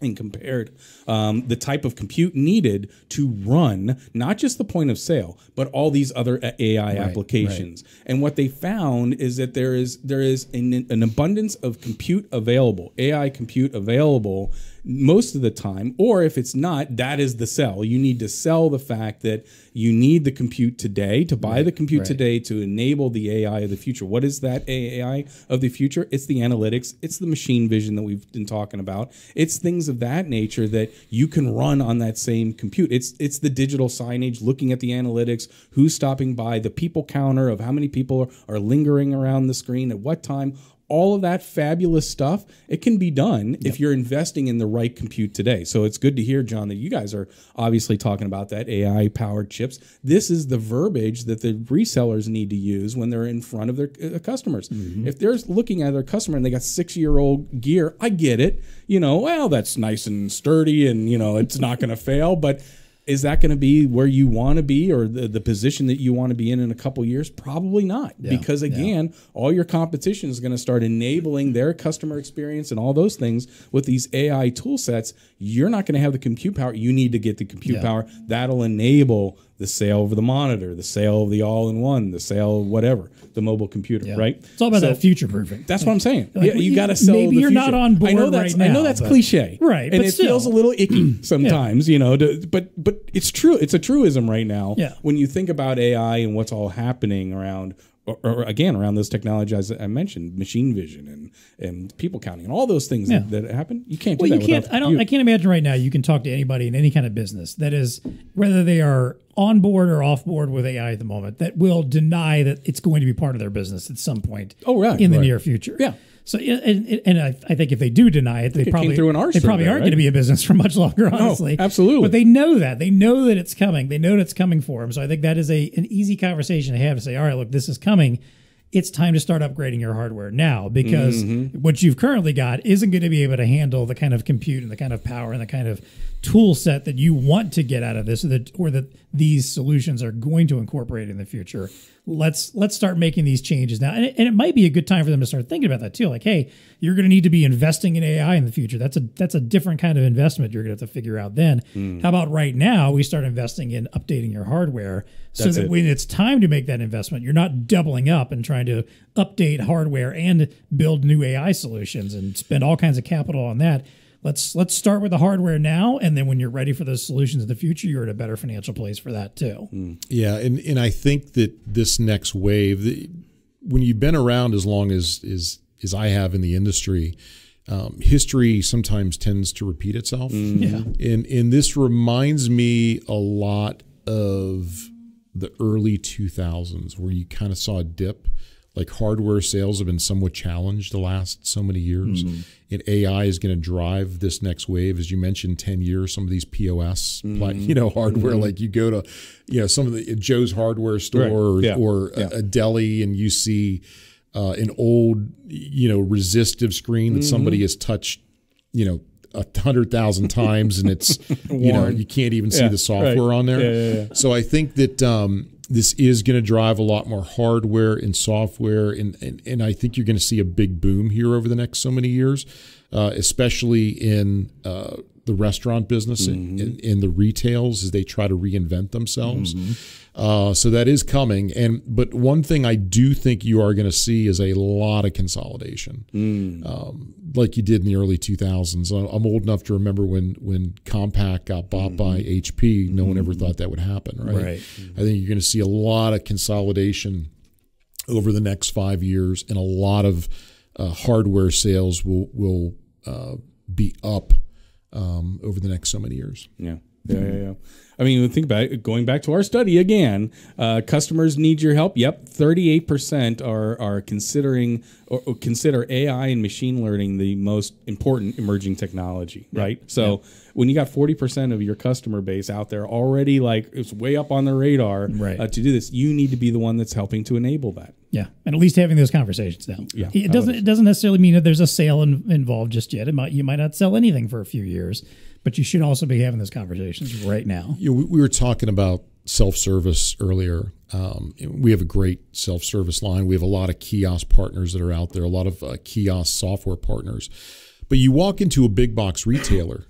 Speaker 2: and compared the type of compute needed to run not just the point of sale, but all these other AI applications. Right. And what they found is that there is an abundance of compute available, AI compute available most of the time, or if it's not, that is the sell. You need to sell the fact that you need the compute today to buy the compute today to enable the AI of the future. What is that AI of the future? It's the analytics. It's the machine vision that we've been talking about. It's things of that nature that you can run on that same compute. It's the digital signage, looking at the analytics, who's stopping by, the people counter of how many people are lingering around the screen at what time. All of that fabulous stuff, it can be done if you're investing in the right compute today. So it's good to hear, John, that you guys are obviously talking about that AI-powered chips. This is the verbiage that the resellers need to use when they're in front of their customers. Mm-hmm. If they're looking at their customer and they got 6-year-old gear, I get it. Well, that's nice and sturdy and, it's not going to fail, but is that going to be where you want to be or the position that you want to be in a couple years? Probably not. Because, again, all your competition is going to start enabling their customer experience and all those things with these AI tool sets. You're not going to have the compute power. You need to get the compute power. That'll enable the sale of the monitor, the sale of the all-in-one, the sale of whatever, the mobile computer, right?
Speaker 1: It's all about that future-proofing.
Speaker 2: That's what I'm saying. You got to sell the future.
Speaker 1: Maybe you're not on board right now.
Speaker 2: I know that's cliche.
Speaker 1: Right,
Speaker 2: and
Speaker 1: but
Speaker 2: it feels a little icky sometimes, but it's true. It's a truism right now.
Speaker 1: Yeah.
Speaker 2: When you think about AI and what's all happening around, or again, around those technologies I mentioned, machine vision and people counting and all those things that happen. You can't do
Speaker 1: well,
Speaker 2: that.
Speaker 1: You can't. I can't imagine right now you can talk to anybody in any kind of business that is, whether they are on board or off board with AI at the moment, that will deny that it's going to be part of their business at some point. In the near future.
Speaker 2: Yeah.
Speaker 1: So and I think if they do deny it, they probably aren't going to be in business for much longer. Honestly,
Speaker 2: no, absolutely.
Speaker 1: But they know that it's coming. They know that it's coming for them. So I think that is an easy conversation to have to say, all right, look, this is coming. It's time to start upgrading your hardware now, because what you've currently got isn't going to be able to handle the kind of compute and the kind of power and the kind of tool set that you want to get out of this, or that these solutions are going to incorporate in the future. Let's start making these changes now. And it might be a good time for them to start thinking about that too. Like, hey, you're going to need to be investing in AI in the future. That's a different kind of investment you're going to have to figure out then. How about right now we start investing in updating your hardware so that when it's time to make that investment, you're not doubling up and trying to update hardware and build new AI solutions and spend all kinds of capital on that. Let's start with the hardware now, and then when you're ready for those solutions in the future, you're in a better financial place for that too.
Speaker 4: Yeah, and I think that this next wave, when you've been around as long as I have in the industry, history sometimes tends to repeat itself.
Speaker 1: Yeah,
Speaker 4: and this reminds me a lot of the early 2000s, where you kind of saw a dip. Like, hardware sales have been somewhat challenged the last so many years, and AI is going to drive this next wave. As you mentioned, 10 years, some of these POS, hardware, like you go to, some of the Joe's hardware store or a deli, and you see an old, resistive screen that somebody has touched, 100,000 times, and it's, you can't even see the software on there. So I think that this is going to drive a lot more hardware and software, and I think you're going to see a big boom here over the next so many years, especially in the restaurant business and in the retails as they try to reinvent themselves. So that is coming. But one thing I do think you are going to see is a lot of consolidation, like you did in the early 2000s. I'm old enough to remember when Compaq got bought by HP. No one ever thought that would happen, right? I think you're going to see a lot of consolidation over the next 5 years, and a lot of hardware sales will be up over the next so many years. Yeah.
Speaker 2: I mean, think about it. Going back to our study again, customers need your help. Yep, 38% are considering or consider AI and machine learning the most important emerging technology, right? So when you got 40% of your customer base out there already, like, it's way up on the radar to do this, you need to be the one that's helping to enable that.
Speaker 1: Yeah, and at least having those conversations now.
Speaker 2: Yeah,
Speaker 1: it doesn't necessarily mean that there's a sale involved just yet. You might not sell anything for a few years, but you should also be having those conversations right now.
Speaker 4: We were talking about self-service earlier. We have a great self-service line. We have a lot of kiosk partners that are out there, a lot of kiosk software partners. But you walk into a big box retailer,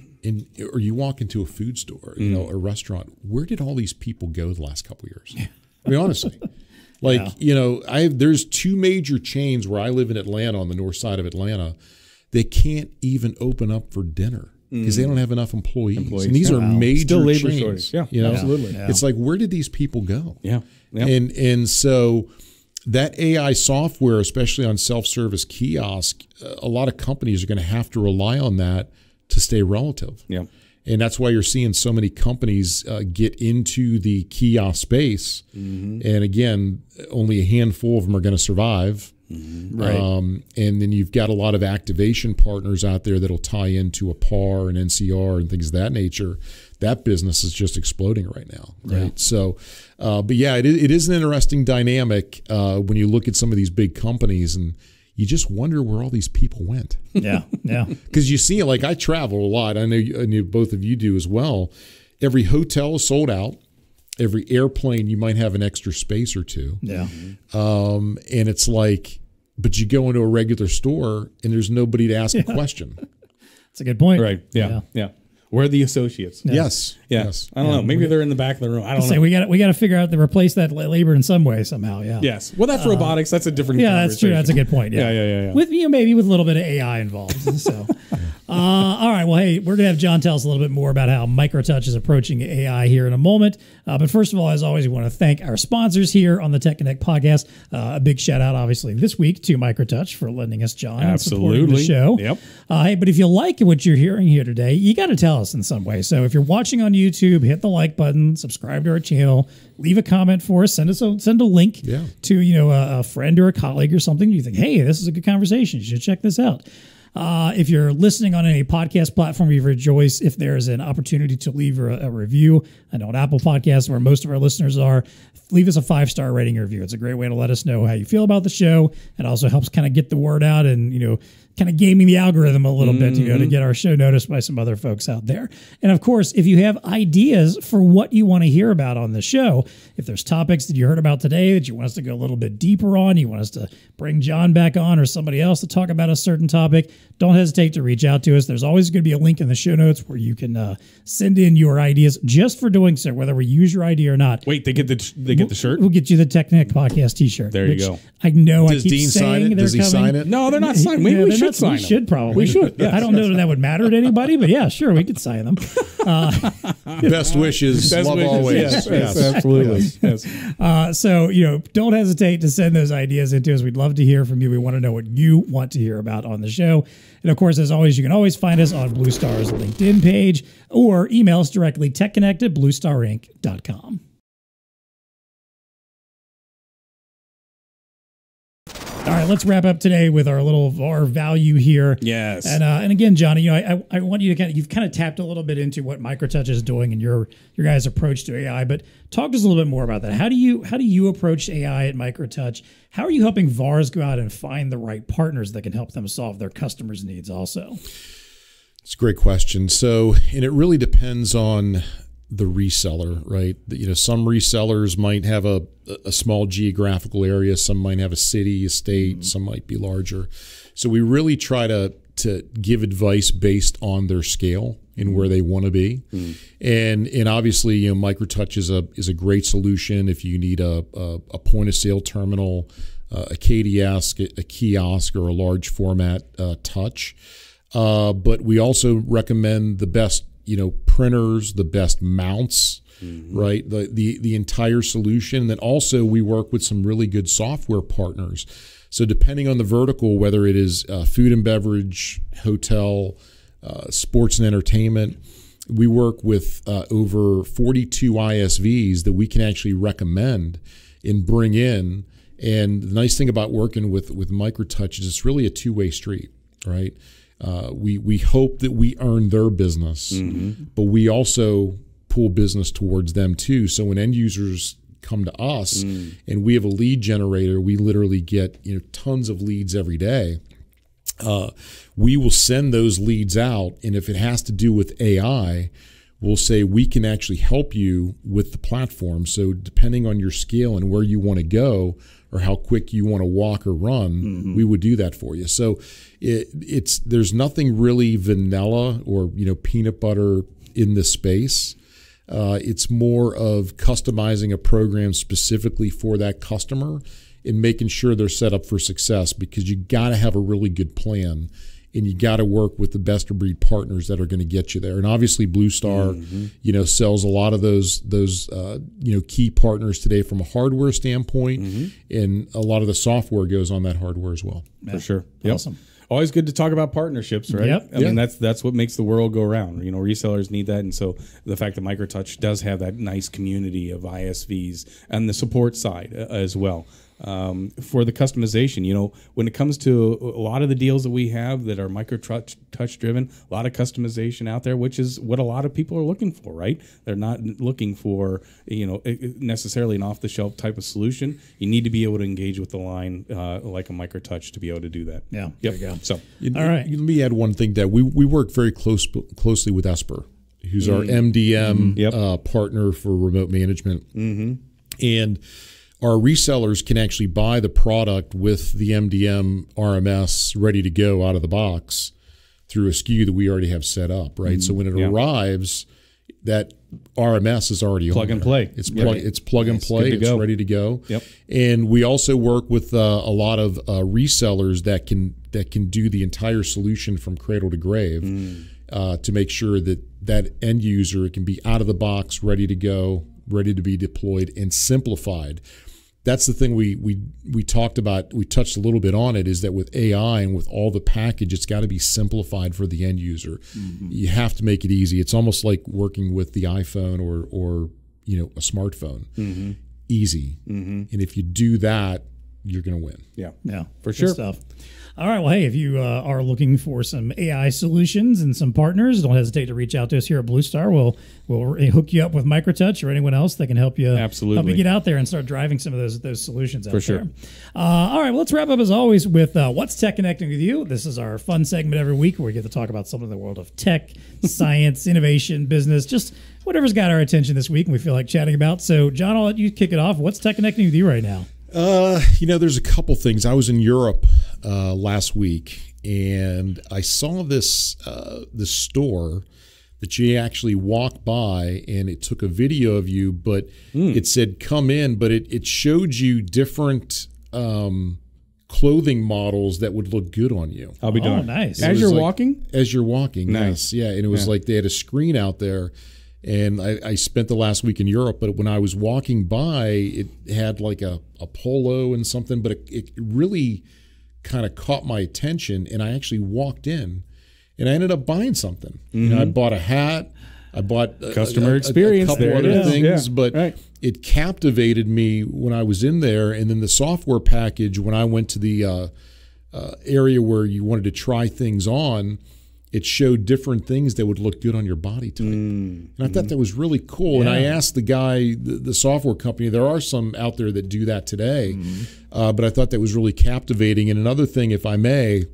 Speaker 4: or you walk into a food store, a restaurant. Where did all these people go the last couple of years? I mean, honestly. There's two major chains where I live in Atlanta, on the north side of Atlanta. They can't even open up for dinner because they don't have enough employees. And these are major
Speaker 2: Still labor
Speaker 4: chains.
Speaker 2: shortage. Yeah, absolutely.
Speaker 4: Yeah. It's like, where did these people go?
Speaker 2: Yeah.
Speaker 4: And so that AI software, especially on self-service kiosk, a lot of companies are going to have to rely on that to stay relative.
Speaker 2: Yeah.
Speaker 4: And that's why you're seeing so many companies get into the kiosk space. And again, only a handful of them are going to survive.
Speaker 2: Right.
Speaker 4: And then you've got a lot of activation partners out there that'll tie into a PAR and NCR and things of that nature. That business is just exploding right now. Right.
Speaker 1: Yeah.
Speaker 4: So, but yeah, it is an interesting dynamic when you look at some of these big companies, and you just wonder where all these people went.
Speaker 1: Yeah.
Speaker 4: Because you see, like, I travel a lot. I know both of you do as well. Every hotel is sold out. Every airplane, you might have an extra space or two.
Speaker 1: Yeah.
Speaker 4: And it's like, but you go into a regular store and there's nobody to ask a question.
Speaker 1: That's a good point.
Speaker 2: Right. Yeah. Where are the associates?
Speaker 4: Yes.
Speaker 2: I don't know. Maybe they're in the back of the room. I don't know.
Speaker 1: We got to figure out to replace that labor in some way somehow. Yeah.
Speaker 2: Yes. Well, that's robotics. That's a different.
Speaker 1: Yeah, that's true. That's a good point. Yeah.
Speaker 2: Yeah.
Speaker 1: With maybe with a little bit of AI involved. So. All right. Well, hey, we're going to have John tell us a little bit more about how MicroTouch is approaching AI here in a moment. But first of all, as always, we want to thank our sponsors here on the TEConnect podcast. A big shout out, obviously, this week to MicroTouch for lending us John and supporting the show.
Speaker 2: Yep.
Speaker 1: Hey, but if you like what you're hearing here today, you got to tell us in some way. So if you're watching on YouTube, hit the like button, subscribe to our channel, leave a comment for us, send a link to a friend or a colleague or something. You think, hey, this is a good conversation. You should check this out. If you're listening on any podcast platform, we rejoice if there's an opportunity to leave a review. I know on Apple Podcasts, where most of our listeners are, leave us a 5-star rating or review. It's a great way to let us know how you feel about the show. It also helps kind of get the word out and, kind of gaming the algorithm a little bit, to get our show noticed by some other folks out there. And of course, if you have ideas for what you want to hear about on the show, if there's topics that you heard about today that you want us to go a little bit deeper on, you want us to bring John back on or somebody else to talk about a certain topic, don't hesitate to reach out to us. There's always going to be a link in the show notes where you can send in your ideas just for doing so, whether we use your idea or not.
Speaker 2: Wait, they get the shirt?
Speaker 1: We'll get you the TEConnect podcast t-shirt.
Speaker 2: There you go.
Speaker 1: I know
Speaker 4: Does
Speaker 1: I keep
Speaker 4: Dean
Speaker 1: saying
Speaker 4: sign it?
Speaker 1: they're
Speaker 4: Does he
Speaker 1: coming.
Speaker 4: sign it?
Speaker 2: No, they're not signed. We should sign them.
Speaker 1: We should probably.
Speaker 2: We should. Yes,
Speaker 1: I don't know that that would matter to anybody, but yeah, sure, we could sign them.
Speaker 4: Best wishes.
Speaker 2: Best
Speaker 4: love
Speaker 2: wishes.
Speaker 4: always.
Speaker 2: Yes, absolutely. Yes.
Speaker 1: So, don't hesitate to send those ideas into us. We'd love to hear from you. We want to know what you want to hear about on the show. And of course, as always, you can always find us on BlueStar's LinkedIn page or email us directly, TEConnect@BlueStarInc.com. All right, let's wrap up today with our little VAR value here.
Speaker 2: Yes.
Speaker 1: And again, Johnny, I want you to you've kind of tapped a little bit into what MicroTouch is doing and your guys' approach to AI, but talk to us a little bit more about that. How do you approach AI at MicroTouch? How are you helping VARs go out and find the right partners that can help them solve their customers' needs also?
Speaker 4: It's a great question. So, and it really depends on the reseller, right? Some resellers might have a small geographical area. Some might have a city, a state. Some might be larger. So we really try to give advice based on their scale and where they want to be. And obviously, MicroTouch is a great solution if you need a point of sale terminal, a KDS, a kiosk, or a large format touch. But we also recommend the best printers, the best mounts, right? The entire solution. And then also we work with some really good software partners. So depending on the vertical, whether it is food and beverage, hotel, sports and entertainment, we work with over 42 ISVs that we can actually recommend and bring in. And the nice thing about working with MicroTouch is it's really a two-way street, right? We hope that we earn their business, but we also pull business towards them too. So when end users come to us and we have a lead generator, we literally get tons of leads every day. We will send those leads out, and if it has to do with AI, we'll say we can actually help you with the platform. So depending on your scale and where you want to go, or how quick you want to walk or run, we would do that for you. So there's nothing really vanilla or peanut butter in this space. It's more of customizing a program specifically for that customer and making sure they're set up for success, because you got to have a really good plan. And you got to work with the best of breed partners that are going to get you there. And obviously, BlueStar, sells a lot of those key partners today from a hardware standpoint, and a lot of the software goes on that hardware as well.
Speaker 2: For sure.
Speaker 1: Awesome.
Speaker 2: Always good to talk about partnerships, right?
Speaker 1: Yep.
Speaker 2: I mean, that's what makes the world go round. Resellers need that, and so the fact that MicroTouch does have that nice community of ISVs and the support side as well. For the customization, when it comes to a lot of the deals that we have that are MicroTouch driven, a lot of customization out there, which is what a lot of people are looking for, right? They're not looking for, necessarily an off the shelf type of solution. You need to be able to engage with the line like a MicroTouch to be able to do that.
Speaker 1: Yeah.
Speaker 2: Yep.
Speaker 1: There you go.
Speaker 2: So,
Speaker 1: all right.
Speaker 4: Let me add one thing that we work very closely with Esper, who's our MDM partner for remote management. And our resellers can actually buy the product with the MDM RMS ready to go out of the box through a SKU that we already have set up, right? So when it arrives, that RMS is already
Speaker 2: plug and play.
Speaker 4: It's plug and play. It's ready to go.
Speaker 2: Yep.
Speaker 4: And we also work with a lot of resellers that can do the entire solution from cradle to grave to make sure that end user can be out of the box, ready to go, ready to be deployed, and simplified. That's the thing we talked about. We touched a little bit on it, is that with AI and with all the package, it's got to be simplified for the end user. Mm-hmm. You have to make it easy. It's almost like working with the iPhone or a smartphone. Mm-hmm. Easy. Mm-hmm. And if you do that, you're going to win.
Speaker 1: Yeah,
Speaker 2: for sure.
Speaker 1: Good stuff. All right. Well, hey, if you are looking for some AI solutions and some partners, don't hesitate to reach out to us here at BlueStar. We'll hook you up with MicroTouch or anyone else that can help you.
Speaker 2: Absolutely.
Speaker 1: Help you get out there and start driving some of those solutions out
Speaker 2: for sure.
Speaker 1: there. All right. Well, let's wrap up as always with what's Tech Connecting with you. This is our fun segment every week where we get to talk about something in the world of tech, science, innovation, business, just whatever's got our attention this week and we feel like chatting about. So, John, I'll let you kick it off. What's Tech Connecting with you right now?
Speaker 4: There's a couple things. I was in Europe last week, and I saw this store that you actually walk by, and it took a video of you, but it said "come in," but it showed you different clothing models that would look good on you.
Speaker 2: I'll be done.
Speaker 1: Oh, nice!
Speaker 2: As you're walking,
Speaker 4: nice, yeah. And it was like they had a screen out there. And I spent the last week in Europe, but when I was walking by, it had like a polo and something, but it really kind of caught my attention. And I actually walked in, and I ended up buying something. Mm-hmm. I bought a hat, I bought
Speaker 2: customer experience,
Speaker 4: a couple other things, but
Speaker 2: right.
Speaker 4: It captivated me when I was in there. And then the software package, when I went to the area where you wanted to try things on, it showed different things that would look good on your body type. And I thought that was really cool. Yeah. And I asked the guy, the software company, there are some out there that do that today, but I thought that was really captivating. And another thing, if I may,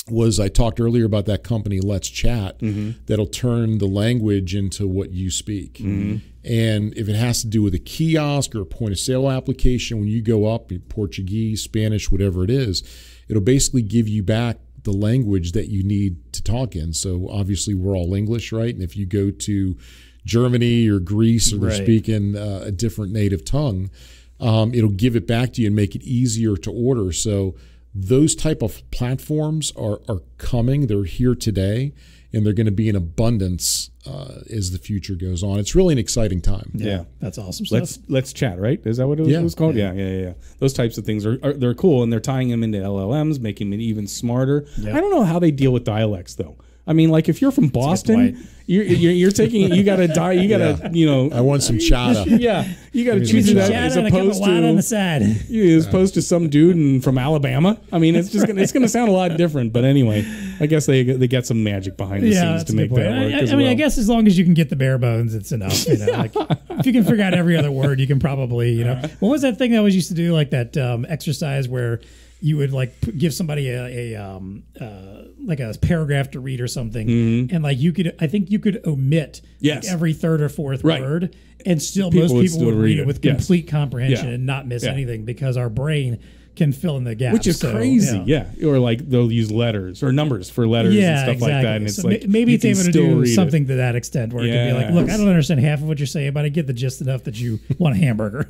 Speaker 4: was I talked earlier about that company, LetzChat, that'll turn the language into what you speak. And if it has to do with a kiosk or a point of sale application, when you go up, Portuguese, Spanish, whatever it is, it'll basically give you back the language that you need to talk in. So obviously we're all English, right? And if you go to Germany or Greece or they're speaking a different native tongue, it'll give it back to you and make it easier to order. So those type of platforms are coming. They're here today, and they're going to be in abundance as the future goes on. It's really an exciting time.
Speaker 1: Yeah, that's awesome stuff.
Speaker 2: Let's chat, right? Is that what it was called? Yeah. Those types of things they're cool, and they're tying them into LLMs, making them even smarter. Yeah. I don't know how they deal with dialects though. I mean, like if you're from Boston, you're taking you got to die. You got to
Speaker 4: I want some chata.
Speaker 2: You got to choose that as opposed to
Speaker 1: on the side.
Speaker 2: As opposed to some dude from Alabama. I mean, it's gonna sound a lot different. But anyway, I guess they get some magic behind the scenes to make that work.
Speaker 1: I guess as long as you can get the bare bones, it's enough. Like, if you can figure out every other word, you can probably What was that thing that I always used to do, like that exercise where you would like give somebody a paragraph to read or something, and like I think you could omit like every third or fourth word, and still most people would read it with complete comprehension and not miss anything because our brain can fill in the gaps,
Speaker 2: which is crazy. Or like they'll use letters or numbers for letters and stuff like that, and it's so like
Speaker 1: maybe it's able to do something to that extent where it can be like, look, I don't understand half of what you're saying, but I get the gist enough that you want a hamburger.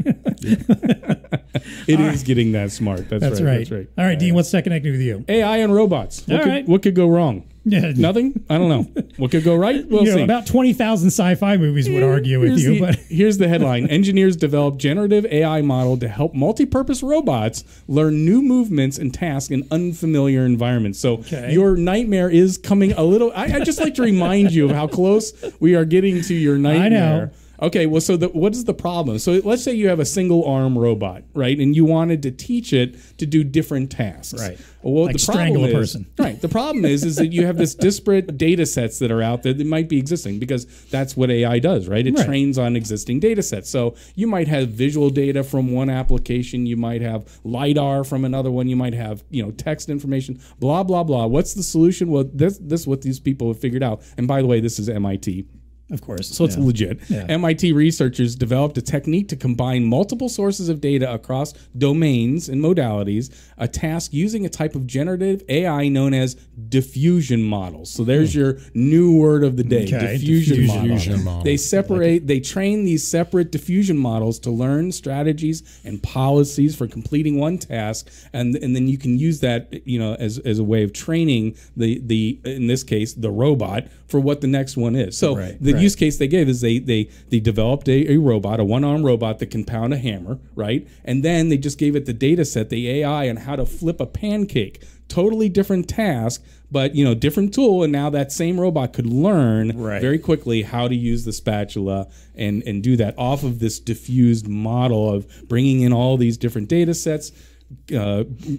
Speaker 2: It is getting that smart. That's right.
Speaker 1: All right, Dean, what's Tech Connecting with you?
Speaker 2: AI and robots. What could go wrong?
Speaker 1: Yeah.
Speaker 2: Nothing? I don't know. What could go right? We'll see.
Speaker 1: About 20,000 sci-fi movies would argue with you. But
Speaker 2: here's the headline. Engineers develop generative AI model to help multi-purpose robots learn new movements and tasks in unfamiliar environments. So your nightmare is coming a little... I just like to remind you of how close we are getting to your nightmare.
Speaker 1: I know.
Speaker 2: Okay, well, so what is the problem? So let's say you have a single-arm robot, right, and you wanted to teach it to do different tasks.
Speaker 1: Right.
Speaker 2: Well,
Speaker 1: like
Speaker 2: the
Speaker 1: strangle a person.
Speaker 2: Right. The problem is that you have this disparate data sets that are out there that might be existing because that's what AI does, right? It trains on existing data sets. So you might have visual data from one application. You might have LiDAR from another one. You might have, text information, blah, blah, blah. What's the solution? Well, this is what these people have figured out. And by the way, this is MIT.
Speaker 1: Of course.
Speaker 2: So it's legit. Yeah. MIT researchers developed a technique to combine multiple sources of data across domains and modalities, a task using a type of generative AI known as diffusion models. So there's your new word of the day, diffusion model. They train these separate diffusion models to learn strategies and policies for completing one task, and then you can use that, as a way of training the in this case the robot for what the next one is. So the use case they gave is they developed a robot, a one-arm robot that can pound a hammer, right? And then they just gave it the data set, the AI, on how to flip a pancake. Totally different task, but different tool. And now that same robot could learn very quickly how to use the spatula and do that off of this diffused model of bringing in all these different data sets,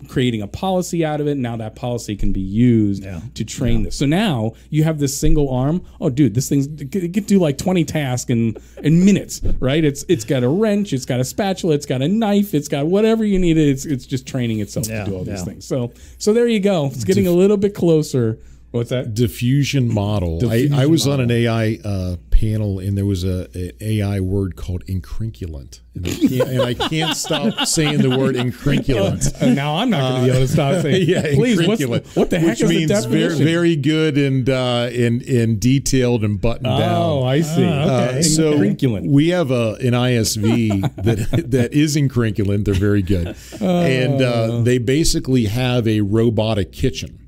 Speaker 2: creating a policy out of it. Now that policy can be used to train this. So now you have this single arm. Oh, dude, this thing's it can do like 20 tasks in minutes, right? It's got a wrench, it's got a spatula, it's got a knife, it's got whatever you need. It's just training itself to do all these things. So there you go. It's getting a little bit closer. What's that? Diffusion model.
Speaker 4: I was on an AI panel, and there was an AI word called incrinculent. And I can't stop saying the word incrinculent.
Speaker 2: Now I'm not going to be able to stop saying please, what the heck is the definition?
Speaker 4: Very good and detailed and buttoned down.
Speaker 2: Oh, I see. Okay.
Speaker 4: So we have an ISV that is incrinculent. They're very good. And they basically have a robotic kitchen.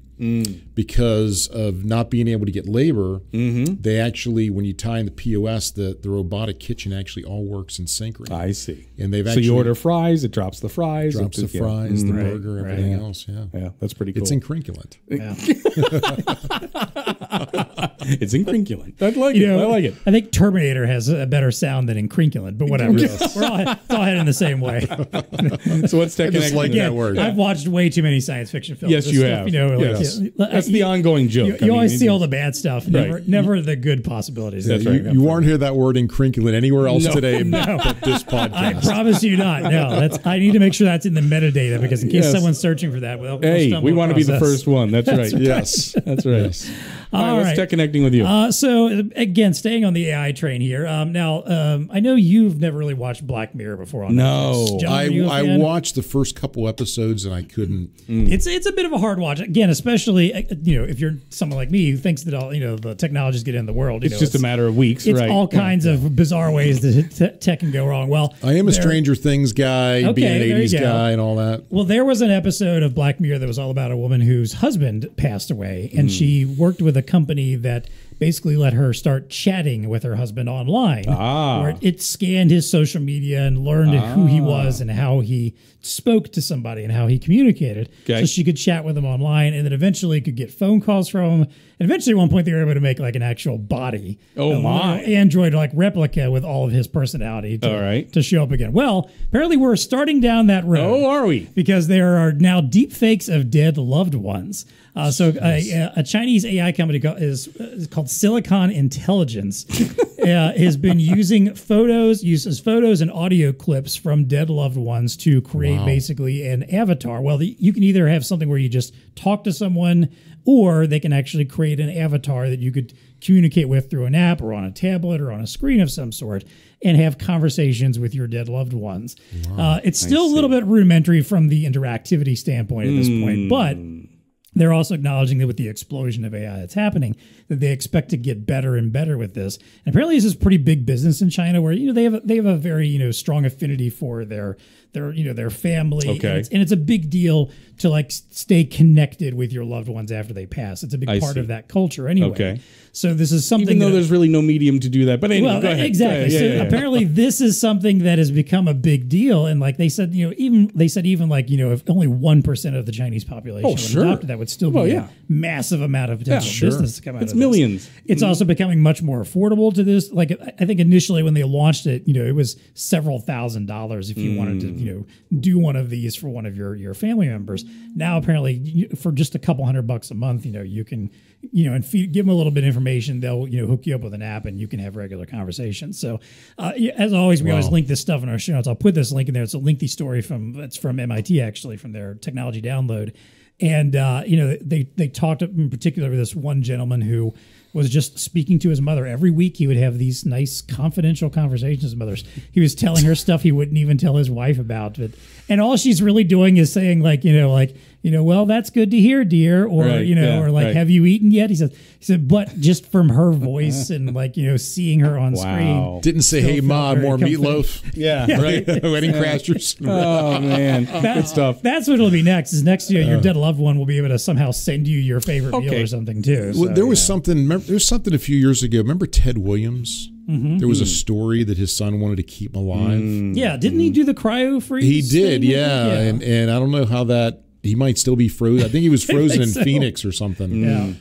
Speaker 4: Because of not being able to get labor, they actually, when you tie in the POS, the robotic kitchen actually all works in synchrony.
Speaker 2: I see.
Speaker 4: And they've
Speaker 2: you order fries, it drops the fries,
Speaker 4: the burger, everything else.
Speaker 2: Yeah, that's pretty cool.
Speaker 4: It's incrinculent.
Speaker 1: Yeah.
Speaker 2: It's incrinculent. I like it. I like it.
Speaker 1: I think Terminator has a better sound than incrinculent, but whatever. It's all heading the same way.
Speaker 2: So what's TEConnecting?
Speaker 4: I just like that word.
Speaker 1: I've watched way too many science fiction films.
Speaker 2: Yes, you have. That's the ongoing joke.
Speaker 1: You always see all the bad stuff, never the good possibilities.
Speaker 4: That's right. You won't hear that word incrinculent anywhere else today but this podcast.
Speaker 1: I promise you not. No, I need to make sure that's in the metadata, because in case someone's searching for that,
Speaker 2: we want to be the first one. That's right.
Speaker 4: Yes.
Speaker 2: That's right.
Speaker 4: Yes.
Speaker 2: All right, what's TEConnecting with you?
Speaker 1: So again, staying on the AI train here. Now, I know you've never really watched Black Mirror before. On Netflix. John,
Speaker 4: I watched the first couple episodes and I couldn't.
Speaker 1: It's a bit of a hard watch. Again, especially if you're someone like me who thinks that all the technologies get in the world.
Speaker 2: It's just a matter of weeks.
Speaker 1: It's all kinds of bizarre ways that tech can go wrong. Well,
Speaker 4: I am a Stranger Things guy, being an 80s guy, and all that.
Speaker 1: Well, there was an episode of Black Mirror that was all about a woman whose husband passed away, and she worked with a company that basically let her start chatting with her husband online, where it scanned his social media and learned who he was and how he spoke to somebody and how he communicated. So she could chat with him online, and then eventually could get phone calls from him. And eventually at one point they were able to make like an actual body. Android like replica with all of his personality to show up again. Well, apparently we're starting down that road.
Speaker 2: Oh, are we?
Speaker 1: Because there are now deep fakes of dead loved ones. So a Chinese AI company is called Silicon Intelligence has been uses photos and audio clips from dead loved ones to create basically an avatar. Well, you can either have something where you just talk to someone, or they can actually create an avatar that you could communicate with through an app or on a tablet or on a screen of some sort and have conversations with your dead loved ones. It's still a little bit rudimentary from the interactivity standpoint at this point, but they're also acknowledging that with the explosion of AI that's happening, that they expect to get better and better with this. And apparently this is pretty big business in China, where they have a very strong affinity for their family, and it's a big deal to like stay connected with your loved ones after they pass. It's a big part of that culture anyway. So this is something,
Speaker 2: even though there's really no medium to do that. But anyway, go ahead.
Speaker 1: Exactly. So apparently this is something that has become a big deal, and like they said, even if only 1% of the Chinese population would adopt that, would still be a massive amount of potential business to come out of this.
Speaker 2: It's millions.
Speaker 1: It's also becoming much more affordable to this. Like I think initially when they launched it, it was several $1,000s if you wanted to do one of these for one of your family members. Now apparently for just a couple $100 a month, you can and give them a little bit of information. They'll hook you up with an app, and you can have regular conversations. So as always, we always link this stuff in our show notes. I'll put this link in there. It's a lengthy story from MIT, actually, from their technology download. And they talked in particular with this one gentleman who was just speaking to his mother. Every week he would have these nice confidential conversations with mothers. He was telling her stuff he wouldn't even tell his wife about. And all she's really doing is saying well, that's good to hear, dear. Or, have you eaten yet? He said, but just from her voice and seeing her on screen.
Speaker 4: Didn't say, hey, Ma, more meatloaf.
Speaker 2: Yeah.
Speaker 4: Right? Wedding crashers.
Speaker 2: Oh, man. Good stuff.
Speaker 1: That's what it'll be next. Is next year your dead loved one will be able to somehow send you your favorite meal or something too.
Speaker 4: Well, there was something a few years ago. Remember Ted Williams? Mm-hmm. There was a story that his son wanted to keep him alive.
Speaker 1: Yeah, didn't he do the cryo freeze?
Speaker 4: He did, yeah. And I don't know how that. He might still be frozen. I think he was frozen in Phoenix or something.
Speaker 1: Yeah.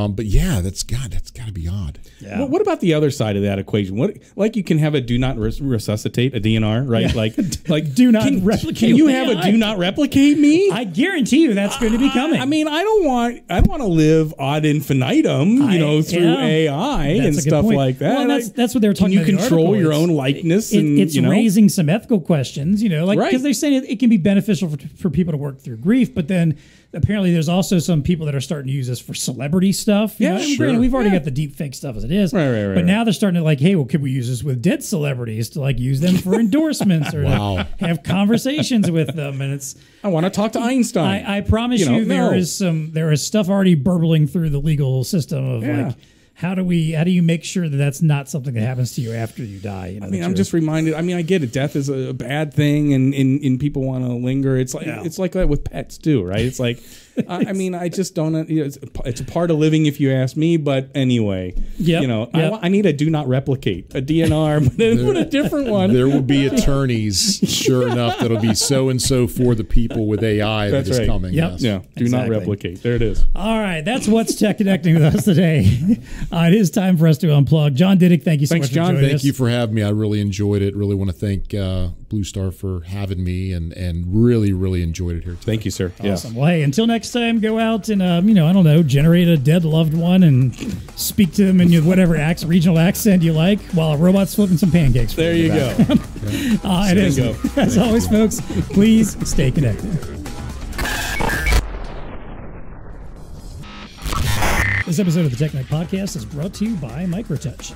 Speaker 4: But yeah, that's got to be odd.
Speaker 2: Yeah. Well, what about the other side of that equation? What you can have a do not resuscitate, a DNR, right?
Speaker 1: Yeah. Like do not replicate.
Speaker 2: Can you have a do not replicate me?
Speaker 1: I guarantee you that's going to be coming.
Speaker 2: I mean, I don't want to live ad infinitum, through AI and stuff like that.
Speaker 1: Well, that's what they were talking about.
Speaker 2: Can you control your own likeness?
Speaker 1: It's raising some ethical questions, because they're saying it can be beneficial for people to work through grief. But then apparently there's also some people that are starting to use this for celebrity stuff. Granted, we've already got the Deepfake stuff as it is.
Speaker 2: Right.
Speaker 1: But now they're starting to hey, well, could we use this with dead celebrities to use them for endorsements or to have conversations with them? And
Speaker 2: I want to talk to Einstein.
Speaker 1: I promise there is stuff already burbling through the legal system of how do you make sure that that's not something that happens to you after you die?
Speaker 2: I'm just reminded. I get it. Death is a bad thing, and people want to linger. It's like that with pets too, right? It's like, I just don't. It's a part of living, if you ask me. But anyway, I need a do not replicate, a DNR, but a different one.
Speaker 4: There will be attorneys, sure enough, that'll be so and so for the people with AI that is coming.
Speaker 1: Yep.
Speaker 4: Yes.
Speaker 2: Yeah, do not replicate. There it is.
Speaker 1: All right, that's what's TEConnecting with us today. It is time for us to unplug. John Dittig, thank you so much for joining us.
Speaker 4: Thank you for having me. I really enjoyed it. Really want to thank BlueStar for having me and really, really enjoyed it here today.
Speaker 2: Thank you, sir.
Speaker 1: Awesome. Yeah. Well, hey, until next time, go out and, generate a dead loved one and speak to them in whatever regional accent you like while a robot's flipping some pancakes.
Speaker 2: There you go.
Speaker 1: It is. As always, folks, please stay connected. This episode of the TEConnect podcast is brought to you by MicroTouch.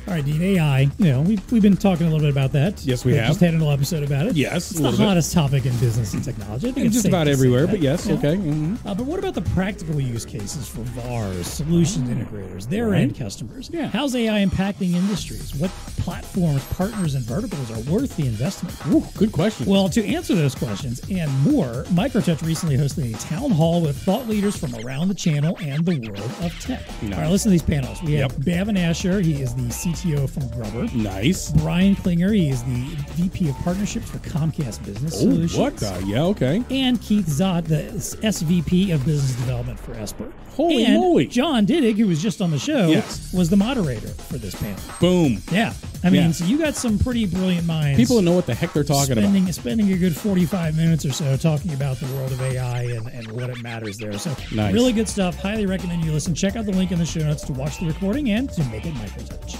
Speaker 1: All right, Dean, AI, we've been talking a little bit about that.
Speaker 2: Yes, we have.
Speaker 1: Just had an whole episode about it.
Speaker 2: Yes,
Speaker 1: it's the hottest topic in business and technology. I think it's
Speaker 2: just about everywhere, but yes, okay.
Speaker 1: Mm-hmm. But what about the practical use cases for VARs, solutions integrators, their end customers?
Speaker 2: Yeah.
Speaker 1: How's AI impacting industries? What platforms, partners, and verticals are worth the investment?
Speaker 2: Ooh, good question.
Speaker 1: Well, to answer those questions and more, MicroTouch recently hosted a town hall with thought leaders from around the channel and the world of tech. Nice. All right, listen to these panels. We have Bavin Asher. He is the CTO from Grubber.
Speaker 2: Nice.
Speaker 1: Brian Klinger. He is the VP of Partnerships for Comcast Business Solutions.
Speaker 2: What? Yeah, okay.
Speaker 1: And Keith Zott, the SVP of Business Development for Esper.
Speaker 2: Holy moly.
Speaker 1: John Dittig, who was just on the show, was the moderator for this panel.
Speaker 2: Boom.
Speaker 1: Yeah. So you got some pretty brilliant minds.
Speaker 2: People who know what the heck they're talking about.
Speaker 1: Spending a good 45 minutes or so talking about the world of AI and what it matters there. So
Speaker 2: nice.
Speaker 1: Really good stuff. Highly recommend you listen. Check out the link in the show notes to watch the recording and to make it MicroTouch.